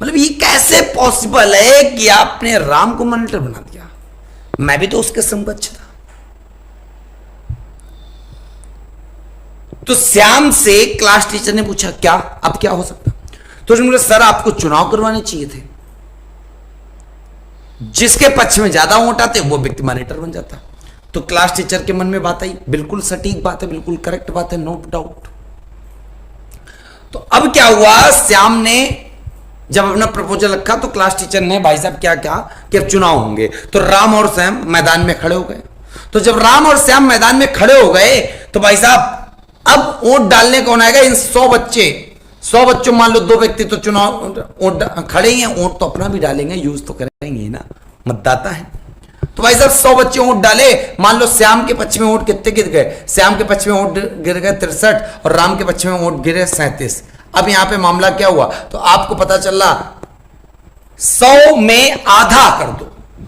मतलब ये कैसे पॉसिबल है कि आपने राम को मॉनिटर बना दिया, मैं भी तो उसके समकक्ष था। तो श्याम से क्लास टीचर ने पूछा क्या अब क्या हो सकता, तो उसने बोला सर आपको चुनाव करवाने चाहिए थे, जिसके पक्ष में ज्यादा वोट आते वो व्यक्ति मॉनिटर बन जाता। तो क्लास टीचर के मन में बात आई, बिल्कुल सटीक बात है, बिल्कुल करेक्ट बात है, नो डाउट। तो अब क्या हुआ, श्याम ने जब अपना प्रपोजल रखा तो क्लास टीचर ने भाई साहब क्या क्या कि अब चुनाव होंगे, तो राम और श्याम मैदान में खड़े हो गए। तो जब राम और श्याम मैदान में खड़े हो गए तो भाई साहब अब वोट डालने कौन आएगा, इन 100 बच्चों मान लो 2 व्यक्ति तो चुनाव वोट खड़े ही हैं, वोट तो अपना भी डालेंगे, यूज तो करेंगे ना, मतदाता है। तो भाई साहब 100 बच्चे वोट डाले, मान लो श्याम के पक्ष में वोट कितने गिर गए, श्याम के पक्ष में वोट गिर गए 63 और राम के पक्ष में वोट गिरे 37। अब यहां पे मामला क्या हुआ, तो आपको पता चल रहा 100 में आधा कर दो,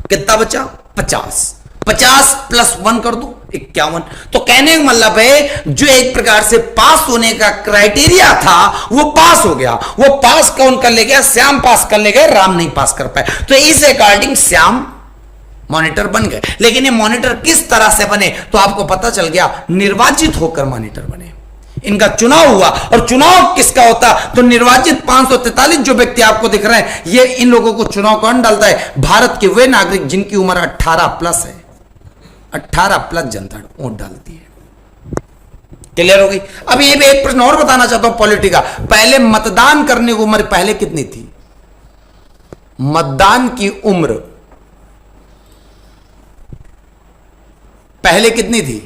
कितना बचा 50, 50 + 1 कर दो 51। तो कहने का मतलब है जो एक प्रकार से पास होने का क्राइटेरिया था वो पास हो गया। वो पास कौन कर ले गया, श्याम पास कर ले गए, राम नहीं पास कर पाए। तो इस अकॉर्डिंग श्याम मॉनिटर बन गए। लेकिन ये मॉनिटर किस तरह से बने, तो आपको पता चल गया निर्वाचित होकर मॉनिटर बने। इनका चुनाव हुआ, और चुनाव किसका होता, तो निर्वाचित 543 जो व्यक्ति आपको दिख रहे हैं, ये इन लोगों को चुनाव कौन डालता है, भारत के वे नागरिक जिनकी उम्र 18+ है। 18+ जनता वोट डालती है। क्लियर हो गई। अब ये भी एक प्रश्न और बताना चाहता हूं पॉलिटी का, पहले मतदान करने की उम्र पहले कितनी थी, मतदान की उम्र पहले कितनी थी,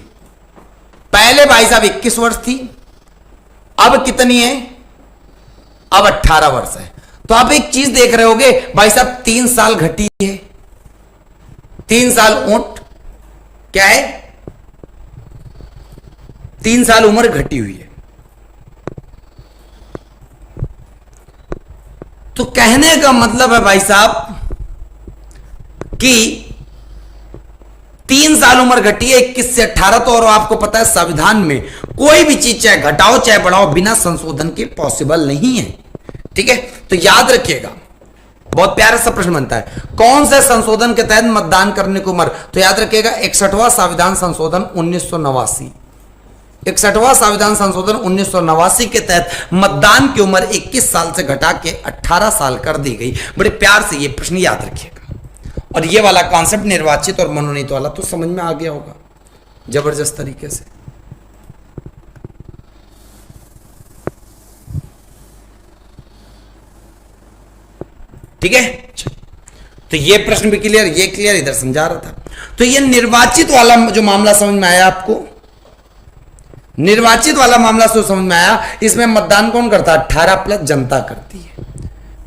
पहले भाई साहब 21 वर्ष थी, अब कितनी है, अब 18 वर्ष है। तो आप एक चीज देख रहे होगे भाई साहब 3 साल घटी है, 3 साल वोट क्या है, 3 साल उम्र घटी हुई है। तो कहने का मतलब है भाई साहब कि 3 साल उम्र घटी है 21 से 18। तो और आपको पता है संविधान में कोई भी चीज चाहे घटाओ चाहे बढ़ाओ बिना संशोधन के पॉसिबल नहीं है। ठीक है, तो याद रखिएगा, बहुत प्यारा सा प्रश्न बनता है, कौन से संशोधन के तहत मतदान करने की उम्र, तो याद रखिएगा 61वां संविधान संशोधन 1989। 61वां संविधान संशोधन 1989 के तहत मतदान की उम्र 21 साल से घटा के 18 साल कर दी गई। बड़े प्यार से ये प्रश्न याद रखिएगा। और ये वाला कॉन्सेप्ट निर्वाचित और मनोनीत वाला तो समझ में आ गया होगा जबरदस्त तरीके से। ठीक है, तो ये प्रश्न भी क्लियर, ये क्लियर इधर समझा रहा था। तो ये निर्वाचित वाला जो मामला समझ में आया आपको, निर्वाचित वाला मामला तो समझ में आया। इसमें मतदान कौन करता है, 18+ जनता करती है।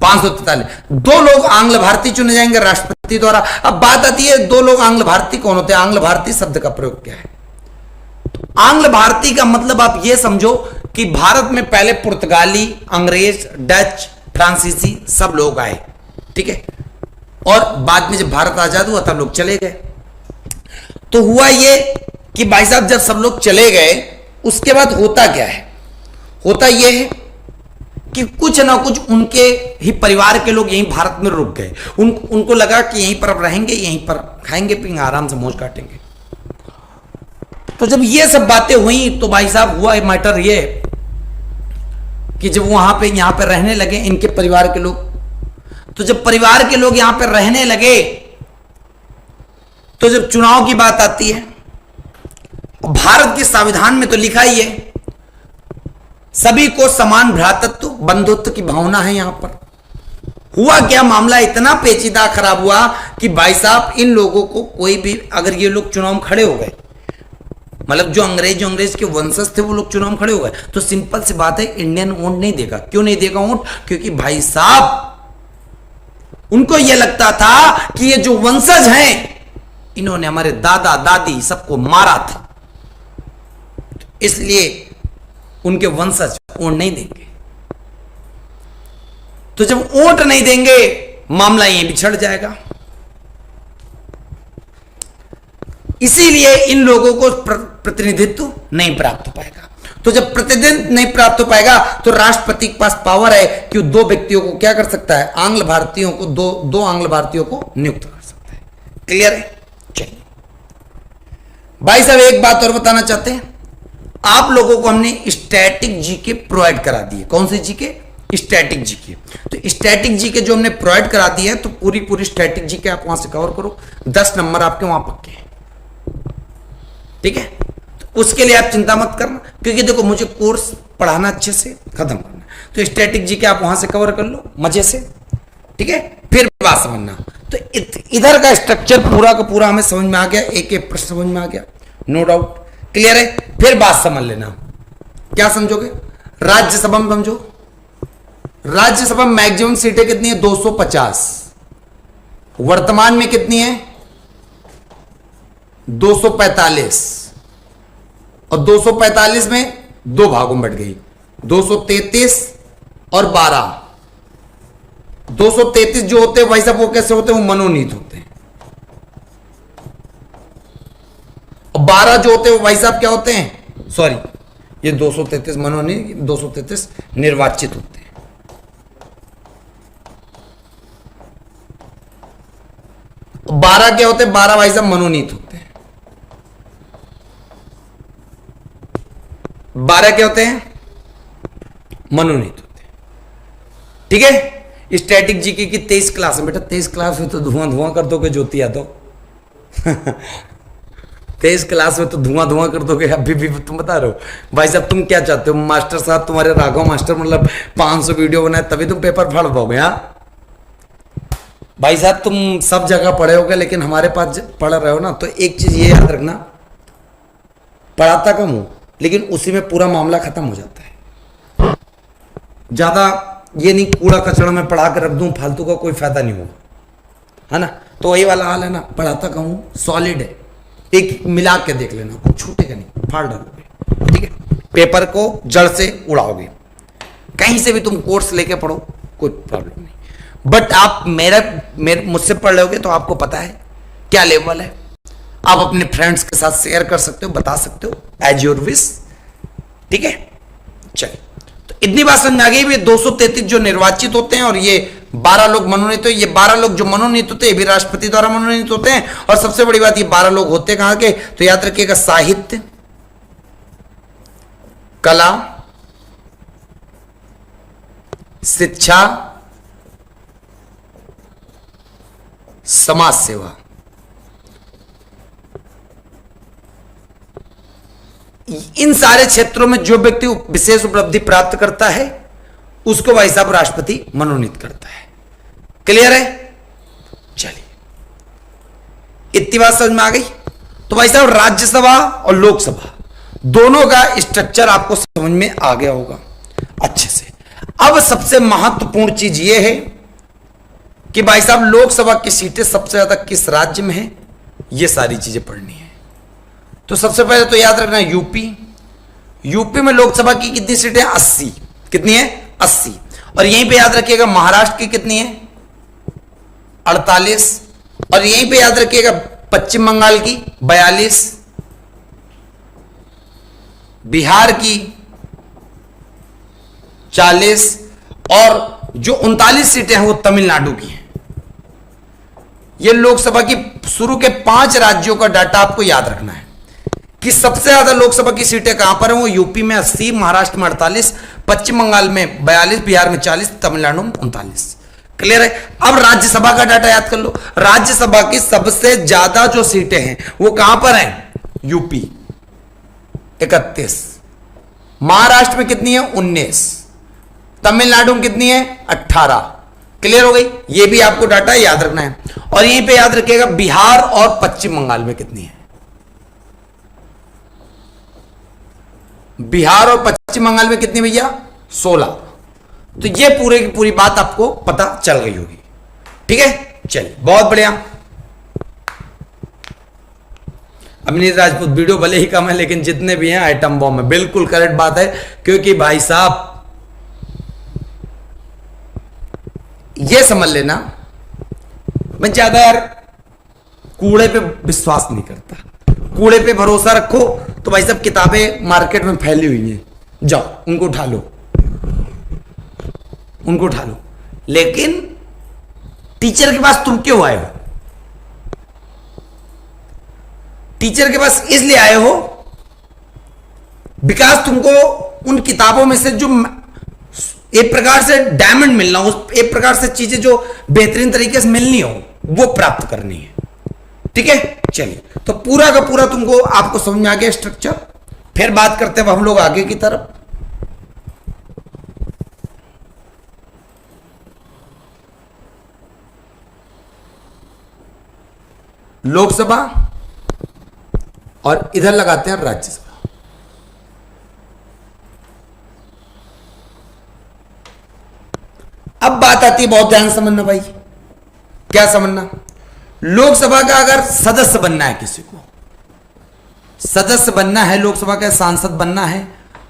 543 2 लोग आंग्ल भारतीय चुने जाएंगे राष्ट्रपति द्वारा। अब बात आती है 2 लोग आंग्ल भारतीय कौन होते हैं, आंग्ल भारतीय शब्द का प्रयोग क्या है। आंग्ल भारतीय का मतलब आप यह समझो कि भारत में पहले पुर्तगाली, अंग्रेज, डच, फ्रांसीसी सब लोग आए। ठीक है, और बाद में जब भारत आजाद हुआ तब लोग चले गए। तो हुआ ये कि भाई साहब जब सब लोग चले गए उसके बाद होता क्या है, होता यह है कि कुछ ना कुछ उनके ही परिवार के लोग यहीं भारत में रुक गए। उनको लगा कि यहीं पर अब रहेंगे, यहीं पर खाएंगे पिएंगे, आराम से मौज काटेंगे। तो जब ये सब बातें हुई तो भाई साहब हुआ मैटर ये कि जब वहां पे यहां पे रहने लगे इनके परिवार के लोग, तो जब परिवार के लोग यहां पे रहने लगे तो जब चुनाव की बात आती है, भारत के संविधान में तो लिखा ही है सभी को समान भ्रातृत्व बंधुत्व की भावना है। यहां पर हुआ क्या, मामला इतना पेचीदा खराब हुआ कि भाई साहब इन लोगों को कोई भी, अगर ये लोग चुनाव में खड़े हो गए, मतलब जो अंग्रेज के वंशज थे वो लोग चुनाव में खड़े हो गए, तो सिंपल सी बात है इंडियन वोट नहीं देगा। क्यों नहीं देगा वोट, क्योंकि भाई साहब उनको यह लगता था कि ये जो वंशज हैं इन्होंने हमारे दादा दादी सबको मारा था, इसलिए उनके वंशज वोट नहीं देंगे। तो जब वोट नहीं देंगे मामला यहीं बिछड़ जाएगा। इसीलिए इन लोगों को प्रतिनिधित्व नहीं प्राप्त हो पाएगा। तो जब प्रतिनिधित्व नहीं प्राप्त हो पाएगा तो राष्ट्रपति के पास पावर है कि दो व्यक्तियों को क्या कर सकता है, आंग्ल भारतीयों को दो आंग्ल भारतीयों को नियुक्त कर सकता है। क्लियर है? चलिए भाई साहब एक बात और बताना चाहते हैं, आप लोगों को हमने स्टैटिक जीके प्रोवाइड करा दिए। कौन से जीके? Static GK. तो स्टैटिक जीके जो हमने प्रोवाइड करा दी है, तो पूरी स्टैटिक जीके आप वहां से कवर करो। 10 नंबर आपके वहां पक्के हैं। ठीक है, तो उसके लिए आप चिंता मत करना, क्योंकि देखो मुझे कोर्स पढ़ाना अच्छे से खत्म करना। तो स्टैटिक जीके आप वहां से कवर कर लो मजे से। ठीक है, फिर बात समझना। तो इधर का स्ट्रक्चर पूरा का पूरा हमें समझ में आ गया, एक एक प्रश्न समझ में आ गया, नो डाउट। क्लियर है? फिर बात समझ लेना। क्या समझोगे? राज्यसभा में समझो। राज्यसभा में मैक्सिमम सीटें कितनी है? 250। वर्तमान में कितनी है? 245। और 245 में दो भागों में बढ़ गई, 233 और 12। 233 जो होते हैं भाई साहब वो कैसे होते हैं? वो मनोनीत होते हैं। और 12 जो होते हैं वो भाई साहब क्या होते हैं? सॉरी, ये 233 मनोनीत, 233 निर्वाचित होते हैं। 12 क्या होते हैं? 12 भाई साहब मनोनीत होते हैं। 12 क्या होते हैं? मनोनीत होते हैं। ठीक है, स्टैटिक जीके की 23 क्लास है बेटा। 23 क्लास में तो धुआं धुआं कर दोगे ज्योति यादव। 23 क्लास में तो धुआं धुआं कर दोगे। अभी भी तुम बता रहे हो भाई साहब, तुम क्या चाहते हो? मास्टर साहब तुम्हारे राघव मास्टर मतलब 500 वीडियो बनाए तभी तुम पेपर फाड़ पाओगे? हाँ भाई साहब, तुम सब जगह पढ़े होगे लेकिन हमारे पास पढ़ रहे हो ना, तो एक चीज ये याद रखना, पढ़ाता कम हूं लेकिन उसी में पूरा मामला खत्म हो जाता है। ज्यादा ये नहीं कूड़ा कचड़ा में पढ़ा कर रख दूं, फालतू का कोई फायदा नहीं होगा, है ना। तो वही वाला हाल है ना, पढ़ाता कम हूं, सॉलिड है, एक मिला के देख लेना, कुछ छूटेगा नहीं, फाड़ डालोगे। ठीक है, पेपर को जड़ से उड़ाओगे। कहीं से भी तुम कोर्स लेके पढ़ो, कोई प्रॉब्लम नहीं। बट आप मुझसे पढ़ रहे होगे तो आपको पता है क्या लेवल है। आप अपने फ्रेंड्स के साथ शेयर कर सकते हो, बता सकते हो, एज योर विश। ठीक है, चलिए, तो इतनी बात समझ में आ गई भी। 233 जो निर्वाचित होते हैं और ये 12 लोग मनोनीत हो। ये 12 लोग जो मनोनीत होते हैं ये भी राष्ट्रपति द्वारा मनोनीत होते हैं। और सबसे बड़ी बात, ये 12 लोग होते कहां के? तो याद रखिएगा, साहित्य, कला, शिक्षा, समाज सेवा, इन सारे क्षेत्रों में जो व्यक्ति विशेष उपलब्धि प्राप्त करता है उसको भाई साहब राष्ट्रपति मनोनीत करता है। क्लियर है? चलिए, इतनी बात समझ में आ गई। तो भाई साहब राज्यसभा और लोकसभा दोनों का स्ट्रक्चर आपको समझ में आ गया होगा अच्छे से। अब सबसे महत्वपूर्ण चीज यह है कि भाई साहब लोकसभा की सीटें सबसे ज्यादा किस राज्य में है, ये सारी चीजें पढ़नी है। तो सबसे पहले तो याद रखना यूपी। यूपी में लोकसभा की कितनी सीटें? 80। कितनी है? 80। और यहीं पे याद रखिएगा महाराष्ट्र की कितनी है? 48। और यहीं पे याद रखिएगा पश्चिम बंगाल की 42, बिहार की 40 और जो 39 सीटें हैं वो तमिलनाडु की हैं। ये लोकसभा की शुरू के 5 राज्यों का डाटा आपको याद रखना है कि सबसे ज्यादा लोकसभा की सीटें कहां पर हैं। वो यूपी में 80, महाराष्ट्र में 48, पश्चिम बंगाल में 42, बिहार में 40, तमिलनाडु में 39। क्लियर है? अब राज्यसभा का डाटा याद कर लो। राज्यसभा की सबसे ज्यादा जो सीटें हैं वो कहां पर हैं? यूपी 31, महाराष्ट्र में कितनी है? 19, तमिलनाडु में कितनी है? 18। क्लियर हो गई? ये भी आपको डाटा याद रखना है। और यहीं पे याद रखिएगा बिहार और पश्चिम बंगाल में कितनी है। बिहार और पश्चिम बंगाल में कितनी भैया? 16। तो ये पूरे की पूरी बात आपको पता चल गई होगी। ठीक है, चलिए बहुत बढ़िया। अवनीश राजपूत, वीडियो भले ही कम है लेकिन जितने भी हैं आइटम बॉम्ब है। बिल्कुल करेक्ट बात है, क्योंकि भाई साहब ये समझ लेना, मैं ज्यादा यार कूड़े पे विश्वास नहीं करता। कूड़े पे भरोसा रखो तो भाई साहब किताबें मार्केट में फैली हुई हैं, जाओ उनको उठा लो, उनको उठा लो। लेकिन टीचर के पास तुम क्यों आए हो? टीचर के पास इसलिए आए हो बिकॉज तुमको उन किताबों में से जो एक प्रकार से डायमंड मिलना हो, एक प्रकार से चीजें जो बेहतरीन तरीके से मिलनी हो वो प्राप्त करनी है। ठीक है, चलिए तो पूरा का पूरा तुमको आपको समझ में आ गया स्ट्रक्चर। फिर बात करते हैं हम लोग आगे की तरफ। लोकसभा और इधर लगाते हैं राज्यसभा। अब बात आती है, बहुत ध्यान समझना भाई, क्या समझना, लोकसभा का अगर सदस्य बनना है, किसी को सदस्य बनना है, लोकसभा का सांसद बनना है,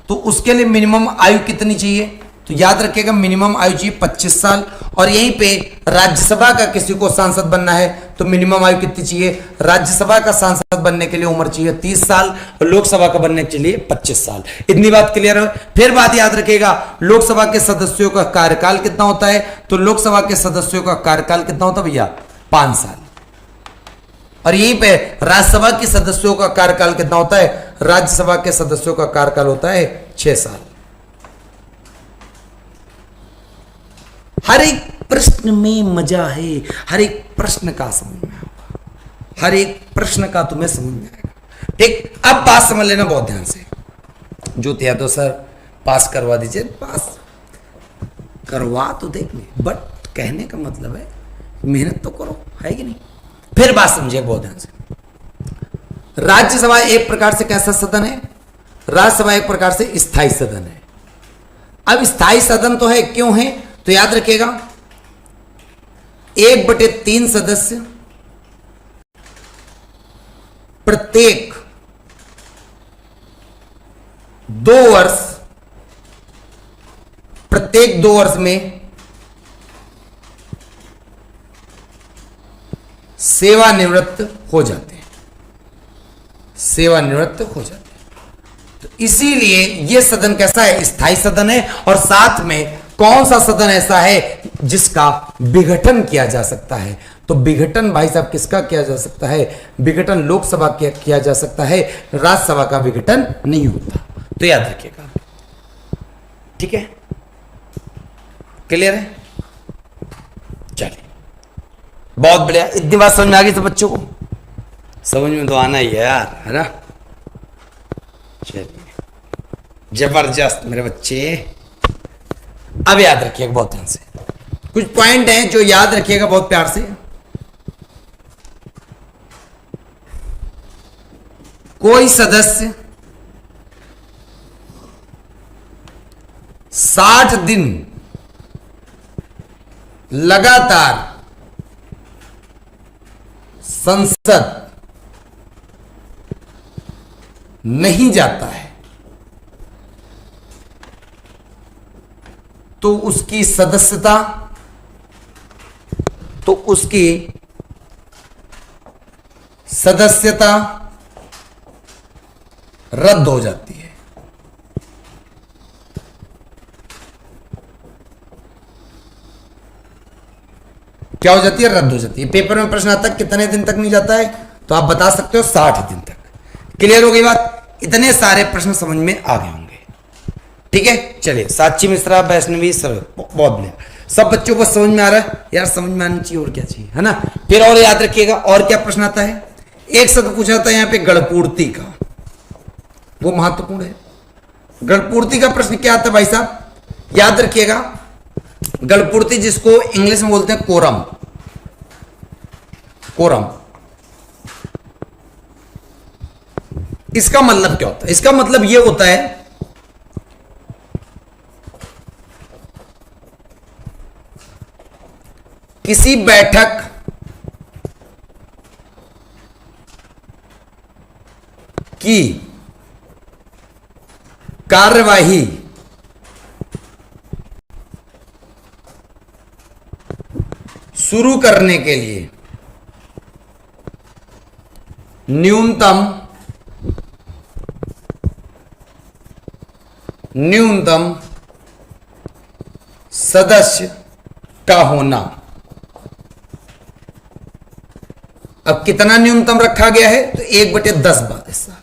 तो उसके लिए मिनिमम आयु कितनी चाहिए? तो याद रखिएगा मिनिमम आयु चाहिए 25 साल। और यहीं पे राज्यसभा का किसी को सांसद बनना है तो मिनिमम आयु कितनी चाहिए? राज्यसभा का सांसद बनने के लिए उम्र चाहिए 30 साल और लोकसभा का बनने के लिए 25 साल। इतनी बात क्लियर है। फिर बात याद रखिएगा, लोकसभा के सदस्यों का कार्यकाल कितना होता है? तो लोकसभा के सदस्यों का कार्यकाल कितना होता है भैया? 5 साल। और यहीं पे राज्यसभा के सदस्यों का कार्यकाल कितना होता है? राज्यसभा के सदस्यों का कार्यकाल होता है 6 साल। हर एक प्रश्न में मजा है, हर एक प्रश्न का समझ में आएगा, हर एक प्रश्न का तुम्हें समझ में आएगा। ठीक, अब बात समझ लेना बहुत ध्यान से। ज्योति यादव सर पास करवा दीजिए, पास करवा तो देंगे, बट कहने का मतलब है मेहनत तो करो, है कि नहीं? फिर बात समझिए बहुत ध्यान से। राज्यसभा एक प्रकार से कैसा सदन है? राज्यसभा एक प्रकार से स्थायी सदन है। अब स्थायी सदन तो है, क्यों है? तो याद रखिएगा 1/3 सदस्य प्रत्येक 2 वर्ष, प्रत्येक 2 वर्ष में सेवानिवृत्त हो जाते हैं, सेवानिवृत्त हो जाते हैं। तो इसीलिए यह सदन कैसा है? स्थायी सदन है। और साथ में कौन सा सदन ऐसा है जिसका विघटन किया जा सकता है? तो विघटन भाई साहब किसका किया जा सकता है? विघटन लोकसभा किया जा सकता है, राज्यसभा का विघटन नहीं होता। तो याद रखिएगा, ठीक है, क्लियर है? चलिए, बहुत बढ़िया। इतनी बात समझ में आ गई तो बच्चों को समझ में तो आना ही है यार, है ना? चलिए, जबरदस्त मेरे बच्चे। अब याद रखिएगा बहुत ध्यान से, कुछ पॉइंट हैं जो याद रखिएगा बहुत प्यार से। कोई सदस्य 60 दिन लगातार संसद नहीं जाता है तो उसकी सदस्यता, तो उसकी सदस्यता रद्द हो जाती है। क्या हो जाती है? रद्द हो जाती है। पेपर में प्रश्न आता है कितने दिन तक नहीं जाता है, तो आप बता सकते हो 60 दिन तक। क्लियर हो गई बात? इतने सारे प्रश्न समझ में आ गए होंगे, ठीक है? चलिए, साक्षी मिश्रा, वैष्णवी सर, बहुत बढ़िया। सब बच्चों को समझ में आ रहा है यार? समझ में आना चाहिए, और क्या चाहिए, है ना? फिर और याद रखिएगा, और क्या प्रश्न आता है? एक शब्द पूछा जाता है यहाँ पे गणपूर्ति का, वो महत्वपूर्ण है। गणपूर्ति का प्रश्न क्या आता है भाई साहब? याद रखिएगा, गणपूर्ति जिसको इंग्लिश में बोलते हैं कोरम, कोरम, इसका मतलब क्या होता है? इसका मतलब यह होता है किसी बैठक की कार्यवाही शुरू करने के लिए न्यूनतम सदस्य का होना। अब कितना न्यूनतम रखा गया है? तो 1/10 बार हिस्सा।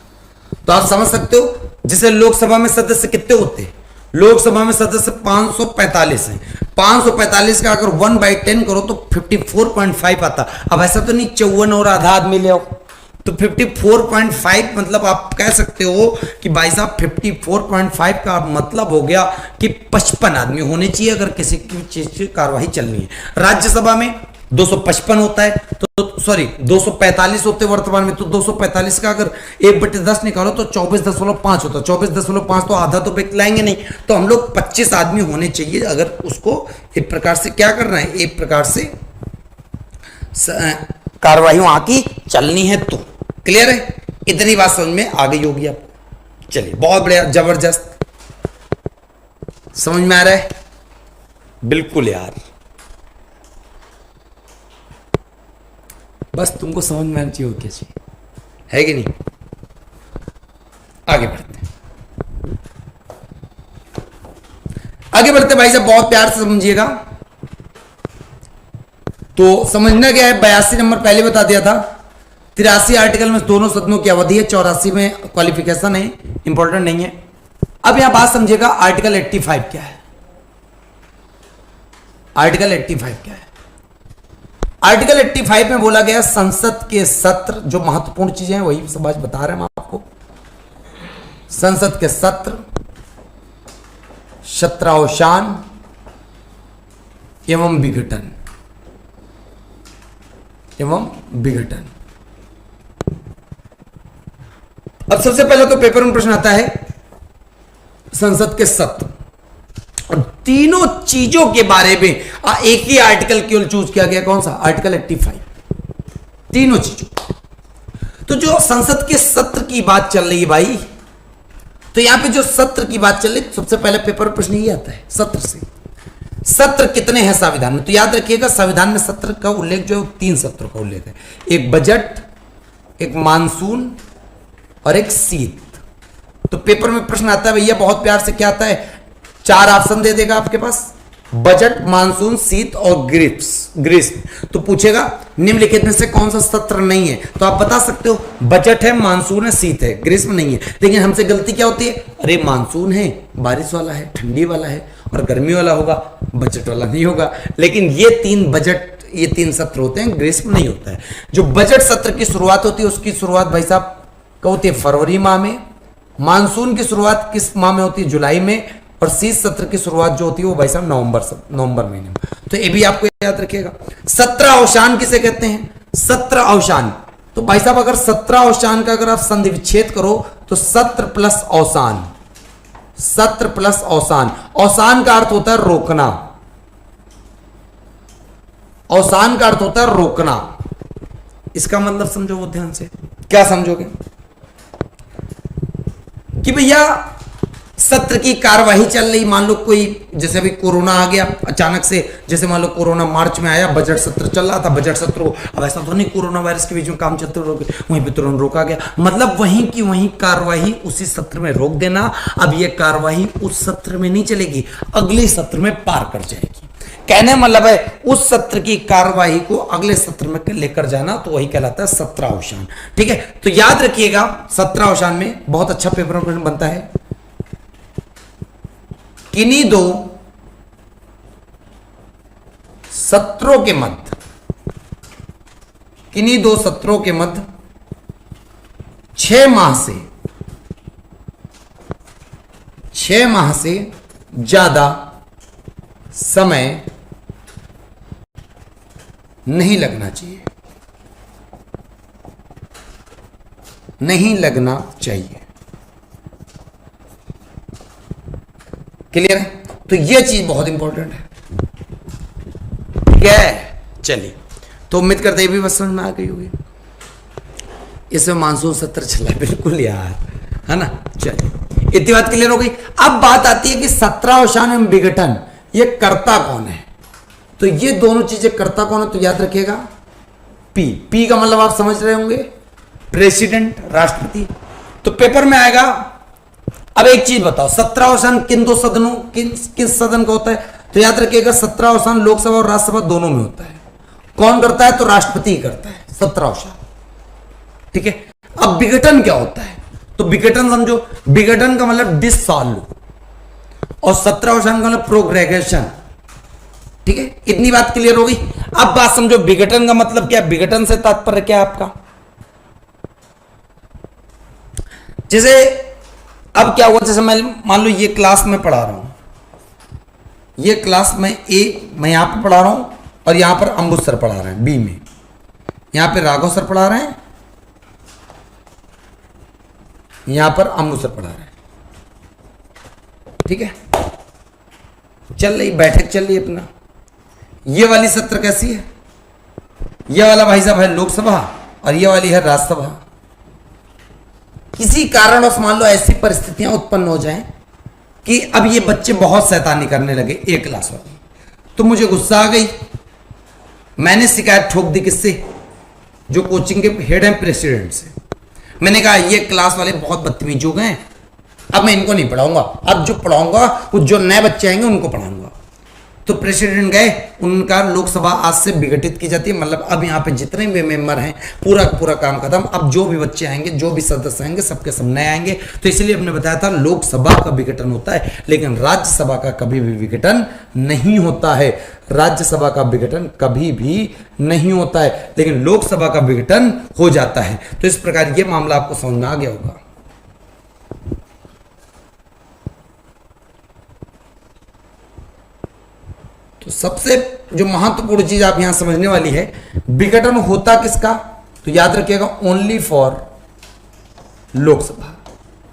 तो आप समझ सकते हो, जैसे लोकसभा में सदस्य कितने होते हैं? लोकसभा में सदस्य 545 हैं। 545 का अगर 1/10 करो तो 54.5 आता। अब ऐसा तो नहीं 54 और आधा आदमी ले आओ, तो 54.5 मतलब आप कह सकते हो कि भाई साहब 54.5 का मतलब हो गया कि 55 आदमी होने चाहिए अगर किसी की चीज की कार्यवाही चलनी है। राज्यसभा में 255 होता है, तो सॉरी 245 होते वर्तमान में, तो 245 का अगर 1/10 निकालो तो 24.5 होता है। 24.5 तो आधा तो व्यक्ति लाएंगे नहीं, तो हम लोग 25 आदमी होने चाहिए अगर उसको एक प्रकार से क्या करना है, एक प्रकार से कार्यवाही वहां की चलनी है। तो क्लियर है? इतनी बात समझ में आ गई होगी आपको। चलिए, बहुत बढ़िया, जबरदस्त, समझ में आ रहा है? बिल्कुल यार, बस तुमको समझ में आना चाहिए, क्या चाहिए, है कि नहीं? आगे बढ़ते हैं, आगे बढ़ते भाई साहब, बहुत प्यार से समझिएगा। तो समझना क्या है, 82 नंबर पहले बता दिया था। 83 आर्टिकल में दोनों सदनों की अवधि है, 84 में क्वालिफिकेशन है, इंपॉर्टेंट नहीं है। अब यहां बात समझिएगा, आर्टिकल 85 क्या है? आर्टिकल 85 क्या है? आर्टिकल 85 में बोला गया संसद के सत्र, जो महत्वपूर्ण चीजें हैं वही सब आज बता रहे हैं हम आपको। संसद के सत्र, सत्रावसान एवं विघटन, अब सबसे पहले तो पेपर में प्रश्न आता है संसद के सत्र, और तीनों चीजों के बारे में एक ही आर्टिकल केवल चूज किया गया, कौन सा? आर्टिकल 85, तीनों चीजों। तो जो संसद के सत्र की बात चल रही है भाई, तो यहां पे जो सत्र की बात चल रही है, सबसे पहले पेपर प्रश्न ये आता है सत्र से। सत्र कितने हैं संविधान में? तो याद रखिएगा, संविधान में सत्र का उल्लेख जो 3 सत्रों का उल्लेख है, एक बजट, एक मानसून और एक शीत। तो पेपर में प्रश्न आता है भैया, बहुत प्यार से क्या आता है, 4 ऑप्शन दे देगा आपके पास, बजट, मानसून, शीत और ग्रीष्म। तो पूछेगा निम्नलिखित में से कौन सा सत्र नहीं है? तो आप बता सकते हो बजट है, मानसून है, शीत है, ग्रीष्म नहीं है। लेकिन हमसे गलती क्या होती है, अरे मानसून है, बारिश वाला है, ठंडी वाला है, और गर्मी वाला होगा, बजट वाला नहीं होगा। लेकिन ये 3 बजट, ये 3 सत्र होते हैं, ग्रीष्म नहीं होता है। जो बजट सत्र की शुरुआत होती है, उसकी शुरुआत भाई साहब कब होती है? फरवरी माह में। मानसून की शुरुआत किस माह में होती है? जुलाई में। और शीत सत्र की शुरुआत जो होती है वो भाई साहब नवंबर महीने में। तो ये भी आपको याद रखिएगा। सत्र अवसान किसे कहते हैं? सत्र अवसान। तो भाई साहब अगर सत्र अवसान का अगर आप संधि विच्छेद करो तो सत्र प्लस अवसान, सत्र प्लस अवसान। अवसान का अर्थ होता है रोकना, अवसान का अर्थ होता है रोकना। इसका मतलब समझो वो ध्यान से, क्या समझोगे कि भैया सत्र की कार्यवाही चल रही, मान लो कोई, जैसे अभी कोरोना आ गया अचानक से, जैसे मान लो कोरोना मार्च में आया, बजट सत्र चल रहा था, बजट सत्र को, अब ऐसा तो नहीं कोरोना वायरस के बीच में काम चलते वहीं पे तुरंत रोका गया, मतलब वहीं की वहीं कार्यवाही उसी सत्र में रोक देना। अब ये कार्यवाही उस सत्र में नहीं चलेगी, अगले सत्र में पार कर जाएगी। कहने मतलब है उस सत्र की कार्यवाही को अगले सत्र में लेकर जाना, तो वही कहलाता है सत्रावसान। ठीक है, तो याद रखिएगा सत्रावसान में बहुत अच्छा पेपर प्रश्न बनता है। किन्हीं 2 सत्रों के मध्य, किन्हीं 2 सत्रों के मध्य 6 माह से ज्यादा समय नहीं लगना चाहिए, नहीं लगना चाहिए। क्लियर है? तो यह चीज बहुत इंपॉर्टेंट है। ठीक है, चलिए, तो उम्मीद करते हैं भी बस समझ में आ गई होगी। इसमें मानसून सत्र चला है, बिल्कुल यार, है ना। चलिए इतनी बात क्लियर हो गई। अब बात आती है कि सत्रावसान एवं विघटन, ये कर्ता कौन है। तो ये दोनों चीजें कर्ता कौन है, तो याद रखिएगा पी का मतलब आप समझ रहे होंगे, प्रेसिडेंट, राष्ट्रपति। तो पेपर में आएगा। अब एक चीज बताओ, सत्रावसान किन दो सदनों, किस सदन का होता है, तो याद रखिएगा सत्रावसान लोकसभा और राज्यसभा दोनों में होता है। कौन करता है, तो राष्ट्रपति ही करता है सत्रावसान, ठीक है। अब विघटन क्या होता है, तो विघटन समझो, विघटन का मतलब डिसॉल्व और सत्रावसान का मतलब प्रोग्रेगेशन, ठीक है। इतनी बात क्लियर हो गई। अब बात समझो, विघटन का मतलब क्या, विघटन से तात्पर्य क्या है आपका। जैसे अब क्या हुआ, जैसे मैं मान लो ये क्लास में पढ़ा रहा हूं, ये क्लास में मैं यहां पे पढ़ा रहा हूं और यहां पर अंबुज सर पढ़ा रहे हैं बी में, यहां पे राघव सर पढ़ा रहे हैं, यहां पर अंबुज सर पढ़ा रहे हैं, ठीक है। चल रही बैठक, चल रही अपना। ये वाली सत्र कैसी है, ये वाला भाई साहब है लोकसभा और ये वाली है राज्यसभा। किसी कारणवश मान लो ऐसी परिस्थितियां उत्पन्न हो जाएं कि अब ये बच्चे बहुत शैतानी करने लगे, एक क्लास वाले, तो मुझे गुस्सा आ गई, मैंने शिकायत ठोक दी किससे, जो कोचिंग के हेड हैं, प्रेसिडेंट से। मैंने कहा ये क्लास वाले बहुत बदतमीज हो गए, अब मैं इनको नहीं पढ़ाऊंगा, अब जो पढ़ाऊंगा वो जो नए बच्चे आएंगे उनको पढ़ाऊंगा। तो प्रेसिडेंट गए, उनका लोकसभा आज से विघटित की जाती है, मतलब अब यहाँ पे जितने भी मेंबर हैं पूरा काम खत्म, अब जो भी बच्चे आएंगे, जो भी सदस्य आएंगे, सबके सब नए आएंगे। तो इसलिए हमने बताया था लोकसभा का विघटन होता है, लेकिन राज्यसभा का कभी भी विघटन नहीं होता है। राज्यसभा का विघटन कभी भी नहीं होता है, लेकिन लोकसभा का विघटन हो जाता है। तो इस प्रकार ये मामला आपको समझ में आ गया होगा। तो सबसे जो महत्वपूर्ण चीज आप यहां समझने वाली है, विघटन होता किसका, तो याद रखिएगा ओनली फॉर लोकसभा।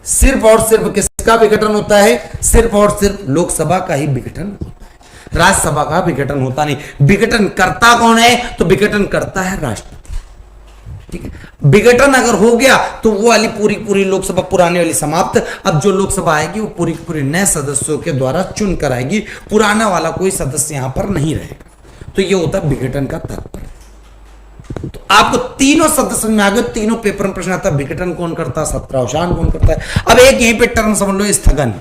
सिर्फ और सिर्फ किसका विघटन होता है, सिर्फ और सिर्फ लोकसभा का ही विघटन होता है, राज्यसभा का विघटन होता नहीं। विघटन करता कौन है, तो विघटन करता है राष्ट्रपति, ठीक है। विघटन अगर हो गया तो वो वाली पूरी लोकसभा पुराने वाली समाप्त। अब जो लोकसभा आएगी वो पूरी नए सदस्यों के द्वारा चुन कर आएगी, पुराना वाला कोई सदस्य यहां पर नहीं रहेगा। तो ये होता है विघटन का तात्पर्य। तो आपको तीनों सदस्य में आ गए, तीनों पेपर में प्रश्न आता है, विघटन कौन करता है, सत्रावसान कौन करता है। अब एक यहीं पे टर्म समझ लो, स्थगन।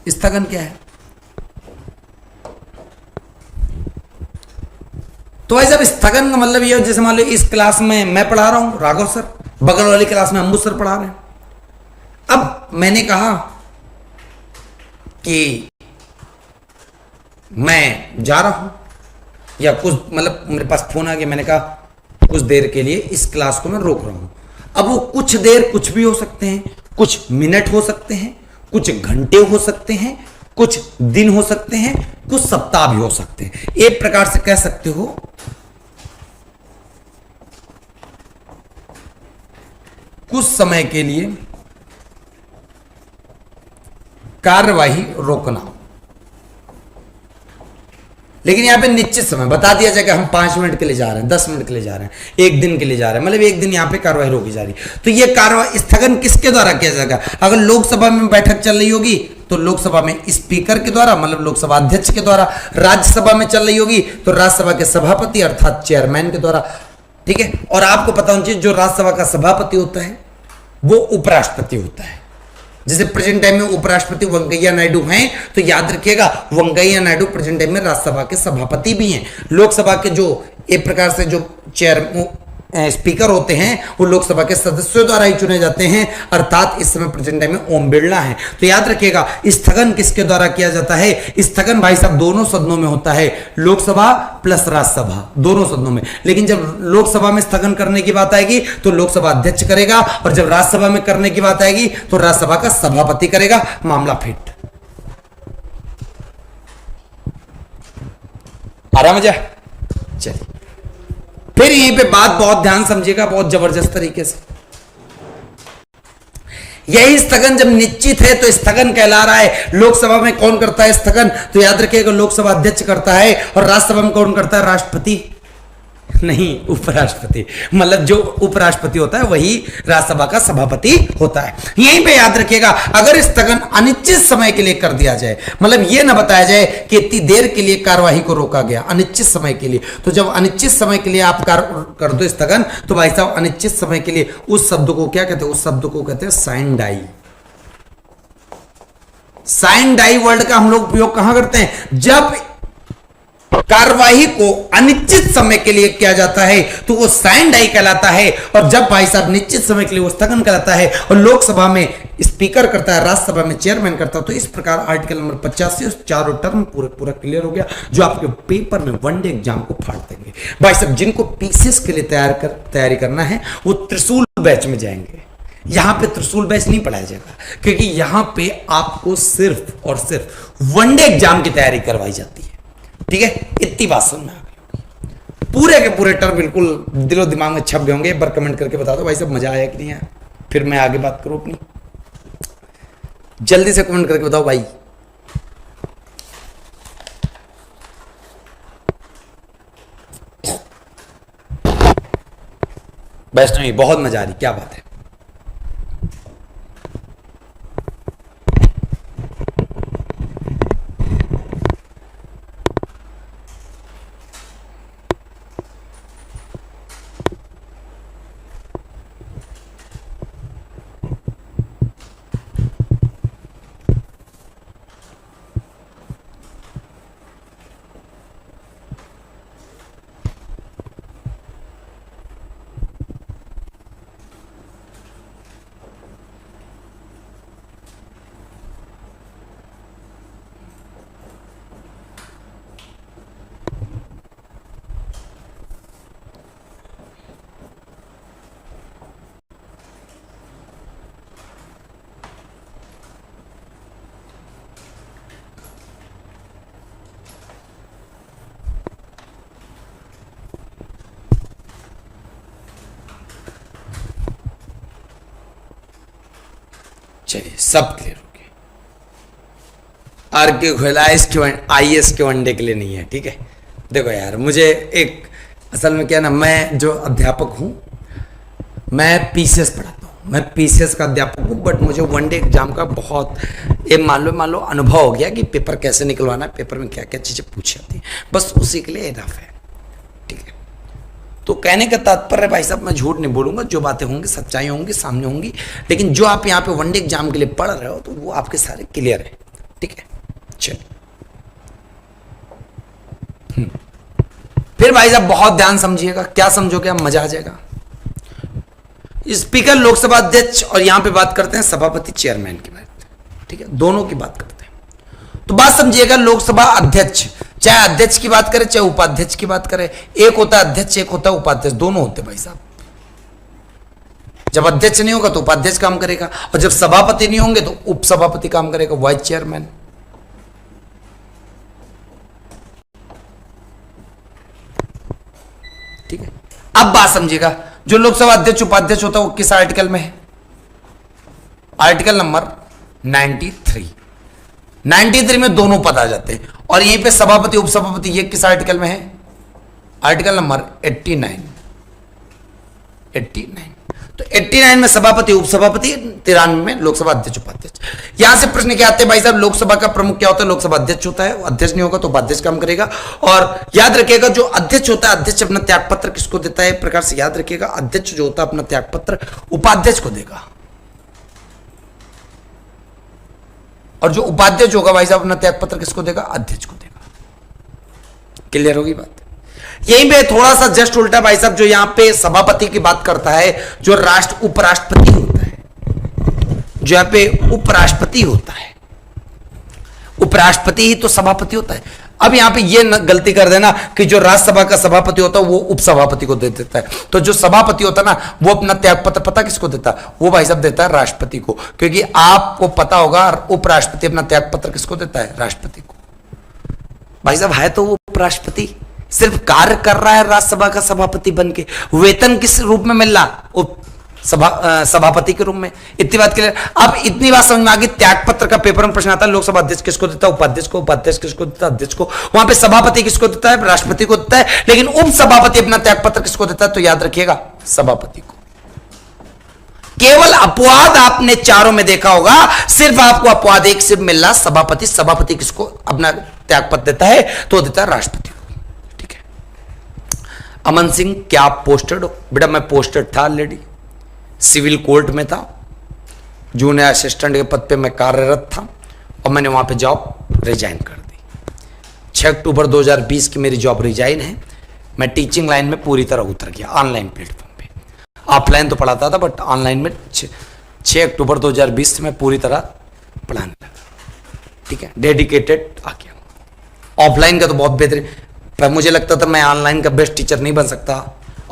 स्थगन क्या है, तो भाई साहब स्थगन का मतलब ये, जैसे मान लो इस क्लास में मैं पढ़ा रहा हूं, राघव सर, बगल वाली क्लास में अंबुज सर पढ़ा रहे हैं। अब मैंने कहा कि मैं जा रहा हूं, या कुछ मतलब मेरे पास फोन आ गया, मैंने कहा कुछ देर के लिए इस क्लास को मैं रोक रहा हूं। अब वो कुछ देर कुछ भी हो सकते हैं, कुछ मिनट हो सकते हैं, कुछ घंटे हो सकते हैं, कुछ दिन हो सकते हैं, कुछ सप्ताह भी हो सकते हैं। एक प्रकार से कह सकते हो कुछ समय के लिए कार्यवाही रोकना। लेकिन यहां पे निश्चित समय बता दिया जाएगा, हम 5 मिनट के लिए जा रहे हैं, 10 मिनट के लिए जा रहे हैं, 1 दिन के लिए जा रहे हैं, मतलब 1 दिन यहां पे कार्यवाही रोकी जा रही। तो ये कार्यवाही स्थगन किसके द्वारा किया जाएगा, अगर लोकसभा में बैठक चल रही होगी तो लोकसभा में स्पीकर के द्वारा, मतलब लोकसभा अध्यक्ष के द्वारा, राज्यसभा में चल रही होगी तो राज्यसभा के सभापति अर्थात चेयरमैन के द्वारा, ठीक है। और आपको पता होना चाहिए जो राज्यसभा का सभापति होता है वो उपराष्ट्रपति होता है। जैसे प्रेजेंट टाइम में उपराष्ट्रपति वेंकैया नायडू हैं, तो याद रखिएगा वेंकैया नायडू प्रेजेंट टाइम में राज्यसभा के सभापति भी हैं। लोकसभा के जो एक प्रकार से जो चेयर स्पीकर होते हैं वो लोकसभा के सदस्यों द्वारा ही चुने जाते हैं, अर्थात इस समय प्रेजेंट टाइम में ओम बिरला है। तो याद रखिएगा स्थगन किसके द्वारा किया जाता है, स्थगन भाई साहब दोनों सदनों में होता है, लोकसभा प्लस राज्यसभा दोनों सदनों में। लेकिन जब लोकसभा में स्थगन करने की बात आएगी तो लोकसभा अध्यक्ष करेगा, और जब राज्यसभा में करने की बात आएगी तो राज्यसभा का सभापति करेगा। मामला फिट। आराम जा। चलिए फिर यहीं पे बात बहुत ध्यान समझिएगा, बहुत जबरदस्त तरीके से। यही स्थगन जब निश्चित है तो स्थगन कहला रहा है। लोकसभा में कौन करता है स्थगन, तो याद रखिएगा लोकसभा अध्यक्ष करता है, और राज्यसभा में कौन करता है, राष्ट्रपति। नहीं, उपराष्ट्रपति, मतलब जो उपराष्ट्रपति होता है वही राज्यसभा का सभापति होता है। यहीं पे याद रखिएगा, अगर स्थगन अनिश्चित समय के लिए कर दिया जाए, मतलब ये ना बताया जाए कि इतनी देर के लिए कार्यवाही को रोका गया, अनिश्चित समय के लिए, तो जब अनिश्चित समय के लिए आप कर दो स्थगन, तो भाई साहब अनिश्चित समय के लिए उस शब्द को क्या कहते हैं? उस शब्द को कहते हैं sine die. Sine die word का हम लोग उपयोग कहां करते हैं? जब कार्यवाही को अनिश्चित समय के लिए किया जाता है तो वो साइन डाई कहलाता है, और जब भाई साहब निश्चित समय के लिए वो स्थगन कहलाता है, और लोकसभा में स्पीकर करता है, राज्यसभा में चेयरमैन करता है। तो इस प्रकार आर्टिकल नंबर 50 से चारों टर्म पूरा क्लियर हो गया, जो आपके पेपर में वनडे एग्जाम को फाड़ देंगे। भाई साहब जिनको पीसीएस के लिए तैयारी करना है वो त्रिशूल बैच में जाएंगे। यहां पे त्रिशूल बैच नहीं पढ़ाया जाएगा, क्योंकि यहां पे आपको सिर्फ और सिर्फ वनडे एग्जाम की तैयारी करवाई जाती है। ठीक है, इतनी बात समझ में आ गई। पूरे के पूरे टर्म बिल्कुल दिलो दिमाग में छप गए होंगे। एक बार कमेंट करके बता दो भाई साहब मजा आया कि नहीं आया, फिर मैं आगे बात करूं अपनी। जल्दी से कमेंट करके बताओ भाई। वैष्णवी बहुत मजा आ रही, क्या बात है। चलिए सब क्लियर हो गया। आर के घोला IAS के वनडे के लिए नहीं है। ठीक है, देखो यार मुझे एक असल में क्या ना, मैं जो अध्यापक हूं मैं पीसीएस पढ़ाता हूं, मैं पीसीएस का अध्यापक हूं, बट मुझे वनडे एग्जाम का बहुत ये मान लो अनुभव हो गया कि पेपर कैसे निकलवाना है, पेपर में क्या क्या चीजें पूछी जाती है, बस उसी के लिए इनफ है। ठीक है, तो कहने का तात्पर्य भाई साहब मैं झूठ नहीं बोलूंगा, जो बातें होंगी सच्चाई होंगी सामने होंगी, लेकिन जो आप यहाँ पे वनडे एग्जाम के लिए पढ़ रहे हो तो वो आपके सारे क्लियर है। ठीक है, चलिए फिर भाई साहब बहुत ध्यान समझिएगा। क्या समझोगे आप, मजा आ जाएगा। स्पीकर लोकसभा अध्यक्ष, और यहां पे बात करते हैं सभापति चेयरमैन की बात। ठीक है, दोनों की बात करते हैं। तो बात समझिएगा, लोकसभा अध्यक्ष, चाहे अध्यक्ष की बात करें चाहे उपाध्यक्ष की बात करें, एक होता है अध्यक्ष एक होता है उपाध्यक्ष, दोनों होते हैं भाई साहब। जब अध्यक्ष नहीं होगा तो उपाध्यक्ष काम करेगा, और जब सभापति नहीं होंगे तो उपसभापति काम करेगा, वाइस चेयरमैन। ठीक है, अब बात समझिएगा, जो लोकसभा अध्यक्ष उपाध्यक्ष होता है वो किस आर्टिकल में है? आर्टिकल नंबर 93 में दोनों पद आ जाते हैं। और यहीं पे सभापति उपसभापति ये किस आर्टिकल में है? Article number 89। तो 89 में सभापति उपसभापति, 93 में लोकसभा अध्यक्ष उपाध्यक्ष। यहां से प्रश्न क्या आते हैं भाई साहब, लोकसभा का प्रमुख क्या होता है? लोकसभा अध्यक्ष होता है, अध्यक्ष नहीं होगा तो उपाध्यक्ष काम करेगा। और याद रखिएगा जो अध्यक्ष होता है, अध्यक्ष अपना त्यागपत्र किसको देता है? एक प्रकार से याद रखिएगा, अध्यक्ष जो होता है अपना त्यागपत्र उपाध्यक्ष को देगा, और जो उपाध्यक्ष होगा भाई साहब अपना त्यागपत्र किसको देगा? अध्यक्ष को देगा। क्लियर होगी बात? यहीं पे थोड़ा सा जस्ट उल्टा भाई साहब, जो यहां पे सभापति की बात करता है, जो उपराष्ट्रपति होता है, जो यहां पे उपराष्ट्रपति होता है, उपराष्ट्रपति ही तो सभापति होता है। अब यहां पे ये गलती कर देना कि जो राज्यसभा का सभापति होता है वो उपसभापति को दे देता है, तो जो सभापति होता है ना वो अपना त्यागपत्र पता किसको देता है? वो भाई साहब देता है राष्ट्रपति को, क्योंकि आपको पता होगा उपराष्ट्रपति अपना त्यागपत्र किसको देता है? राष्ट्रपति को। भाई साहब है तो वो उपराष्ट्रपति, सिर्फ कार्य कर रहा है राज्यसभा का सभापति बनके, वेतन किस रूप में मिल रहा? सभापति के रूप में। इतनी बात क्लियर। अब इतनी बात समझ में आ गई। त्याग पत्र का पेपर में प्रश्न आता है, लोकसभा अध्यक्ष किसको देता है, उपाध्यक्ष को, उपाध्यक्ष किसको देता है, अध्यक्ष को। वहां पे सभापति किसको देता है, राष्ट्रपति को देता है, लेकिन उप सभापति अपना त्याग पत्र किसको देता है, तो याद रखिएगा सभापति को। केवल अपवाद आपने चारों में देखा होगा, सिर्फ आपको अपवाद एक से मिल रहा, सभापति। सभापति किसको अपना त्यागपत्र देता है, तो देता है राष्ट्रपति को। ठीक है। अमन सिंह, क्या आप पोस्टेड हो? बेटा मैं पोस्टेड था ऑलरेडी, सिविल कोर्ट में था, जूनियर असिस्टेंट के पद पे मैं कार्यरत था, और मैंने वहां पे जॉब रिजाइन कर दी। 6 अक्टूबर 2020 की मेरी जॉब रिजाइन है। मैं टीचिंग लाइन में पूरी तरह उतर गया, ऑनलाइन प्लेटफॉर्म। ऑफलाइन तो पढ़ाता था, बट ऑनलाइन में 6 अक्टूबर 2020 से मैं पूरी तरह पढ़ाने लगा। ठीक है, डेडिकेटेड आ गया। ऑफलाइन का तो बहुत बेहतरीन, पर मुझे लगता था मैं ऑनलाइन का बेस्ट टीचर नहीं बन सकता।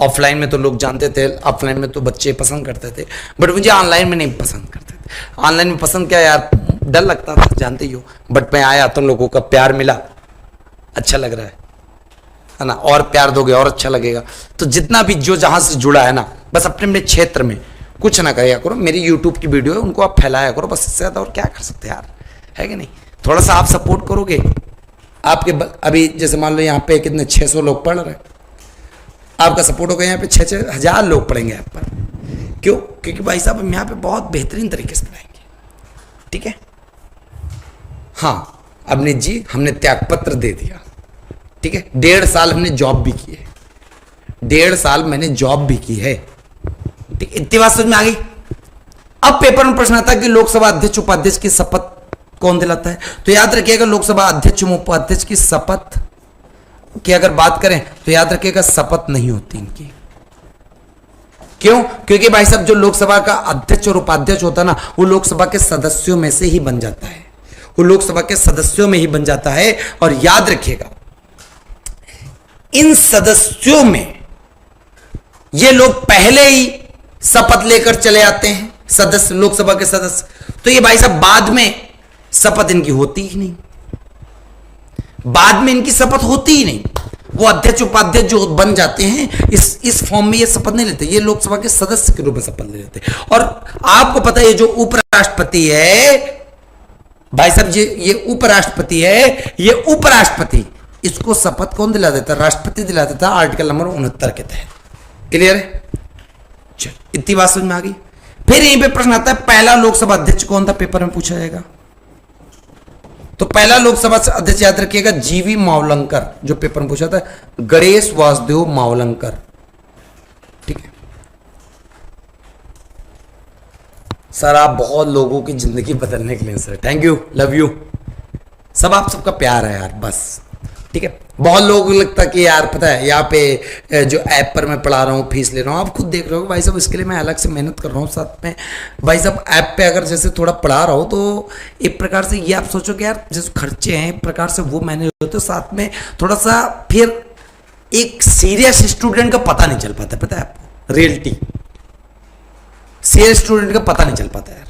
ऑफलाइन में तो लोग जानते थे, ऑफलाइन में तो बच्चे पसंद करते थे, बट मुझे ऑनलाइन में नहीं पसंद करते थे। ऑनलाइन में पसंद क्या यार, डर लगता था, जानते ही हो। बट मैं आया तो लोगों का प्यार मिला, अच्छा लग रहा है ना, और प्यार दोगे और अच्छा लगेगा। तो जितना भी जो जहां से जुड़ा है ना, बस अपने अपने क्षेत्र में कुछ ना करिया करो। मेरी यूट्यूब की वीडियो है, उनको आप फैलाया करो, बस इससे ज्यादा और क्या कर सकते हैं यार, है कि नहीं। थोड़ा सा आप सपोर्ट करोगे, आपके अभी जैसे मान लो यहाँ पे कितने 600 लोग पढ़ रहे हैं, आपका सपोर्ट होगा, यहाँ पे 6-6 हजार लोग पढ़ेंगे ऐप पर। क्यों? क्योंकि भाई साहब हम यहाँ पे बहुत बेहतरीन तरीके से पढ़ाएंगे। ठीक है। हाँ अवनीत जी, हमने त्यागपत्र दे दिया। ठीक है, 1.5 साल हमने जॉब भी की है, 1.5 साल मैंने जॉब भी की है। ठीक, इतनी बात समझ में आ गई। अब पेपर में प्रश्न आता है कि लोकसभा अध्यक्ष उपाध्यक्ष की शपथ कौन दिलाता है, तो याद रखिएगा लोकसभा अध्यक्ष उपाध्यक्ष की शपथ की अगर बात करें तो याद रखिएगा शपथ नहीं होती इनकी। क्यों? क्योंकि भाई साहब जो लोकसभा का अध्यक्ष और उपाध्यक्ष होता है ना, वो लोकसभा के सदस्यों में से ही बन जाता है, वो लोकसभा के सदस्यों में ही बन जाता है। और याद रखिएगा इन सदस्यों में ये लोग पहले ही शपथ लेकर चले आते हैं, सदस्य, लोकसभा के सदस्य। तो ये भाई साहब बाद में शपथ इनकी होती ही नहीं, बाद में इनकी शपथ होती ही नहीं। वो अध्यक्ष उपाध्यक्ष जो बन जाते हैं इस फॉर्म में ये शपथ नहीं लेते, ये लोकसभा के सदस्य के रूप में शपथ ले लेते। और आपको पता है ये जो उपराष्ट्रपति है भाई साहब, ये उपराष्ट्रपति है, ये उपराष्ट्रपति, इसको शपथ कौन दिला देता है? राष्ट्रपति दिला देता है, आर्टिकल नंबर 69 के तहत। क्लियर है? चल, इतनी बात समझ में आ गई। फिर यहीं पे प्रश्न आता है पहला लोकसभा अध्यक्ष कौन था, पेपर में पूछा जाएगा। तो पहला लोकसभा अध्यक्ष याद रखिएगा जीवी मावलंकर, जो पेपर में पूछा था, गणेश वासुदेव मावलंकर। ठीक है सर, आप बहुत लोगों की जिंदगी बदलने के लिए sir, thank you, love you. सब आप सबका प्यार है यार, बस। ठीक है, बहुत लोगों को लगता है कि यार पता है यहाँ पे जो ऐप पर मैं पढ़ा रहा हूँ, फीस ले रहा हूँ, आप खुद देख रहे हो भाई साहब, इसके लिए मैं अलग से मेहनत कर रहा हूँ। साथ में भाई साहब ऐप पे अगर जैसे थोड़ा पढ़ा रहा हूँ तो एक प्रकार से ये आप सोचो कि यार जैसे खर्चे हैं एक प्रकार से वो मैनेज होते, साथ में थोड़ा सा फिर एक सीरियस स्टूडेंट का पता नहीं चल पाता, पता है आपको, रियलिटी सीरियस स्टूडेंट का पता नहीं चल पाता यार।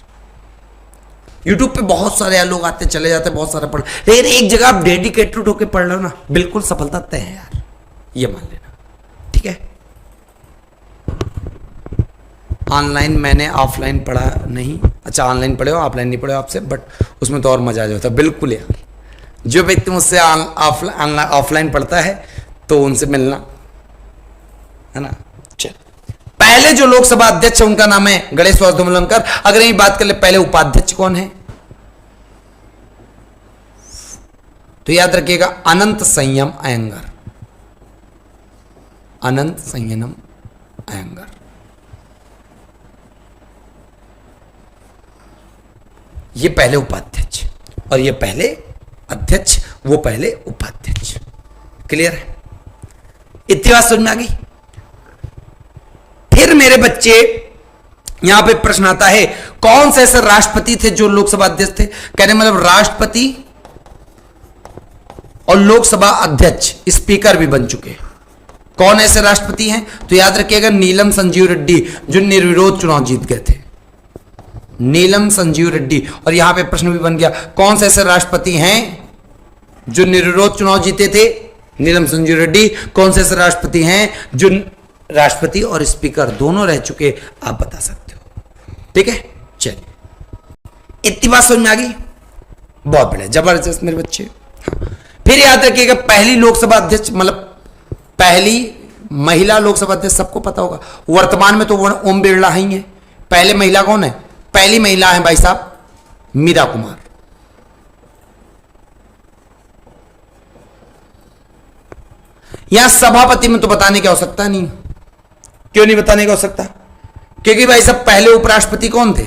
यूट्यूब पे बहुत सारे लोग आते चले जाते, बहुत सारा पढ़, लेकिन एक जगह आप डेडिकेटेड होकर पढ़ लो ना, बिल्कुल सफलता तय है यार, ये मान लेना। ठीक है, ऑनलाइन मैंने ऑफलाइन पढ़ा नहीं। अच्छा ऑनलाइन पढ़े हो, ऑफलाइन नहीं पढ़े हो आपसे, बट उसमें तो और मजा आ जाता है। बिल्कुल यार, जो व्यक्ति मुझसे ऑफलाइन पढ़ता है तो उनसे मिलना है ना। चल, पहले जो लोकसभा अध्यक्ष है उनका नाम है गणेश वासुदेव मावलंकर। अगर यही बात कर ले पहले उपाध्यक्ष कौन है, तो याद रखिएगा अनंत संयम अयंगर, अनंत संयम अयंगर। ये पहले उपाध्यक्ष और ये पहले अध्यक्ष, वो पहले उपाध्यक्ष। क्लियर है? इतनी बात समझ में आ गई। फिर मेरे बच्चे यहां पे प्रश्न आता है कौन से ऐसे राष्ट्रपति थे जो लोकसभा अध्यक्ष थे। कहने मतलब राष्ट्रपति और लोकसभा अध्यक्ष स्पीकर भी बन चुके। कौन ऐसे राष्ट्रपति हैं, तो याद रखिएगा नीलम संजीव रेड्डी, जो निर्विरोध चुनाव जीत गए थे, नीलम संजीव रेड्डी। और यहां पे प्रश्न भी बन गया कौन से ऐसे राष्ट्रपति हैं जो निर्विरोध चुनाव जीते थे, नीलम संजीव रेड्डी। कौन से ऐसे राष्ट्रपति हैं जो राष्ट्रपति और स्पीकर दोनों रह चुके, आप बता सकते हो। ठीक है, चलिए, इतनी बात समझ में आ गई? बहुत बढ़िया, जबरदस्त मेरे बच्चे। फिर याद रखिएगा, पहली लोकसभा अध्यक्ष, मतलब पहली महिला लोकसभा अध्यक्ष सबको पता होगा। वर्तमान में तो ओम बिरला ही है। पहले महिला कौन है? पहली महिला है भाई साहब मीरा कुमार। यहां सभापति में तो बताने की आवश्यकता नहीं। क्यों नहीं बताने की आवश्यकता? क्योंकि भाई साहब पहले उपराष्ट्रपति कौन थे?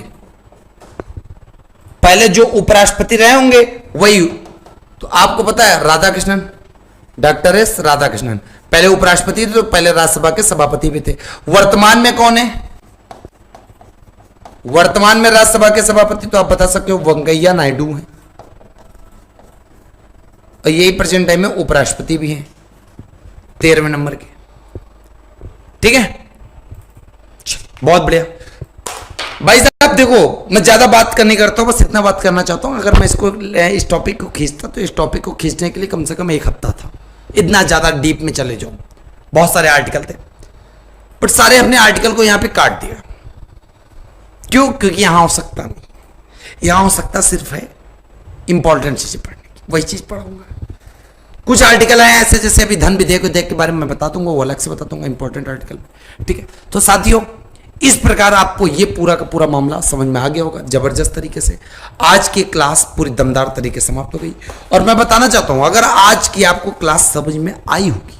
पहले जो उपराष्ट्रपति रहे होंगे वही, तो आपको पता है राधाकृष्णन, डॉक्टर एस राधाकृष्णन पहले उपराष्ट्रपति थे, तो पहले राज्यसभा के सभापति भी थे। वर्तमान में कौन है? वर्तमान में राज्यसभा के सभापति तो आप बता सकते हो वेंकैया नायडू हैं, और यही प्रेजेंट टाइम में उपराष्ट्रपति भी हैं 13वें नंबर के। ठीक है, बहुत बढ़िया भाई साहब। देखो, मैं ज्यादा बात करने करता हूं, बस इतना बात करना चाहता हूं। अगर मैं इस टॉपिक को खींचता तो इस टॉपिक को खींचने के लिए कम से कम 1 हफ्ता था। इतना ज्यादा डीप में चले जाओ, बहुत सारे आर्टिकल थे, बट सारे अपने आर्टिकल को यहां पे काट दिया। क्यों? क्योंकि यहां हो सकता नहीं, यहां हो सकता सिर्फ है इंपॉर्टेंट चीजें पढ़ने की, वही चीज पढ़ाऊंगा। कुछ आर्टिकल है ऐसे, जैसे अभी धन विधेयक के बारे में बता दूंगा, वो अलग से बता दूंगा इंपॉर्टेंट आर्टिकल में। ठीक है, तो साथियों, इस प्रकार आपको ये पूरा का पूरा मामला समझ में आ गया होगा जबरदस्त तरीके से। आज की क्लास पूरी दमदार तरीके से समाप्त हो गई, और मैं बताना चाहता हूं, अगर आज की आपको क्लास समझ में आई होगी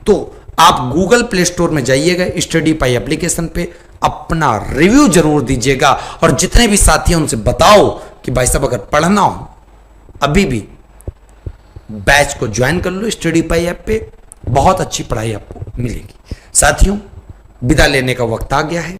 तो आप गूगल प्ले स्टोर में जाइएगा, स्टडी पाई एप्लीकेशन पे अपना रिव्यू जरूर दीजिएगा, और जितने भी साथी हैं उनसे बताओ कि भाई साहब अगर पढ़ना हो अभी भी बैच को ज्वाइन कर लो स्टडी पाई ऐप पे, बहुत अच्छी पढ़ाई आपको मिलेगी। साथियों, विदा लेने का वक्त आ गया है।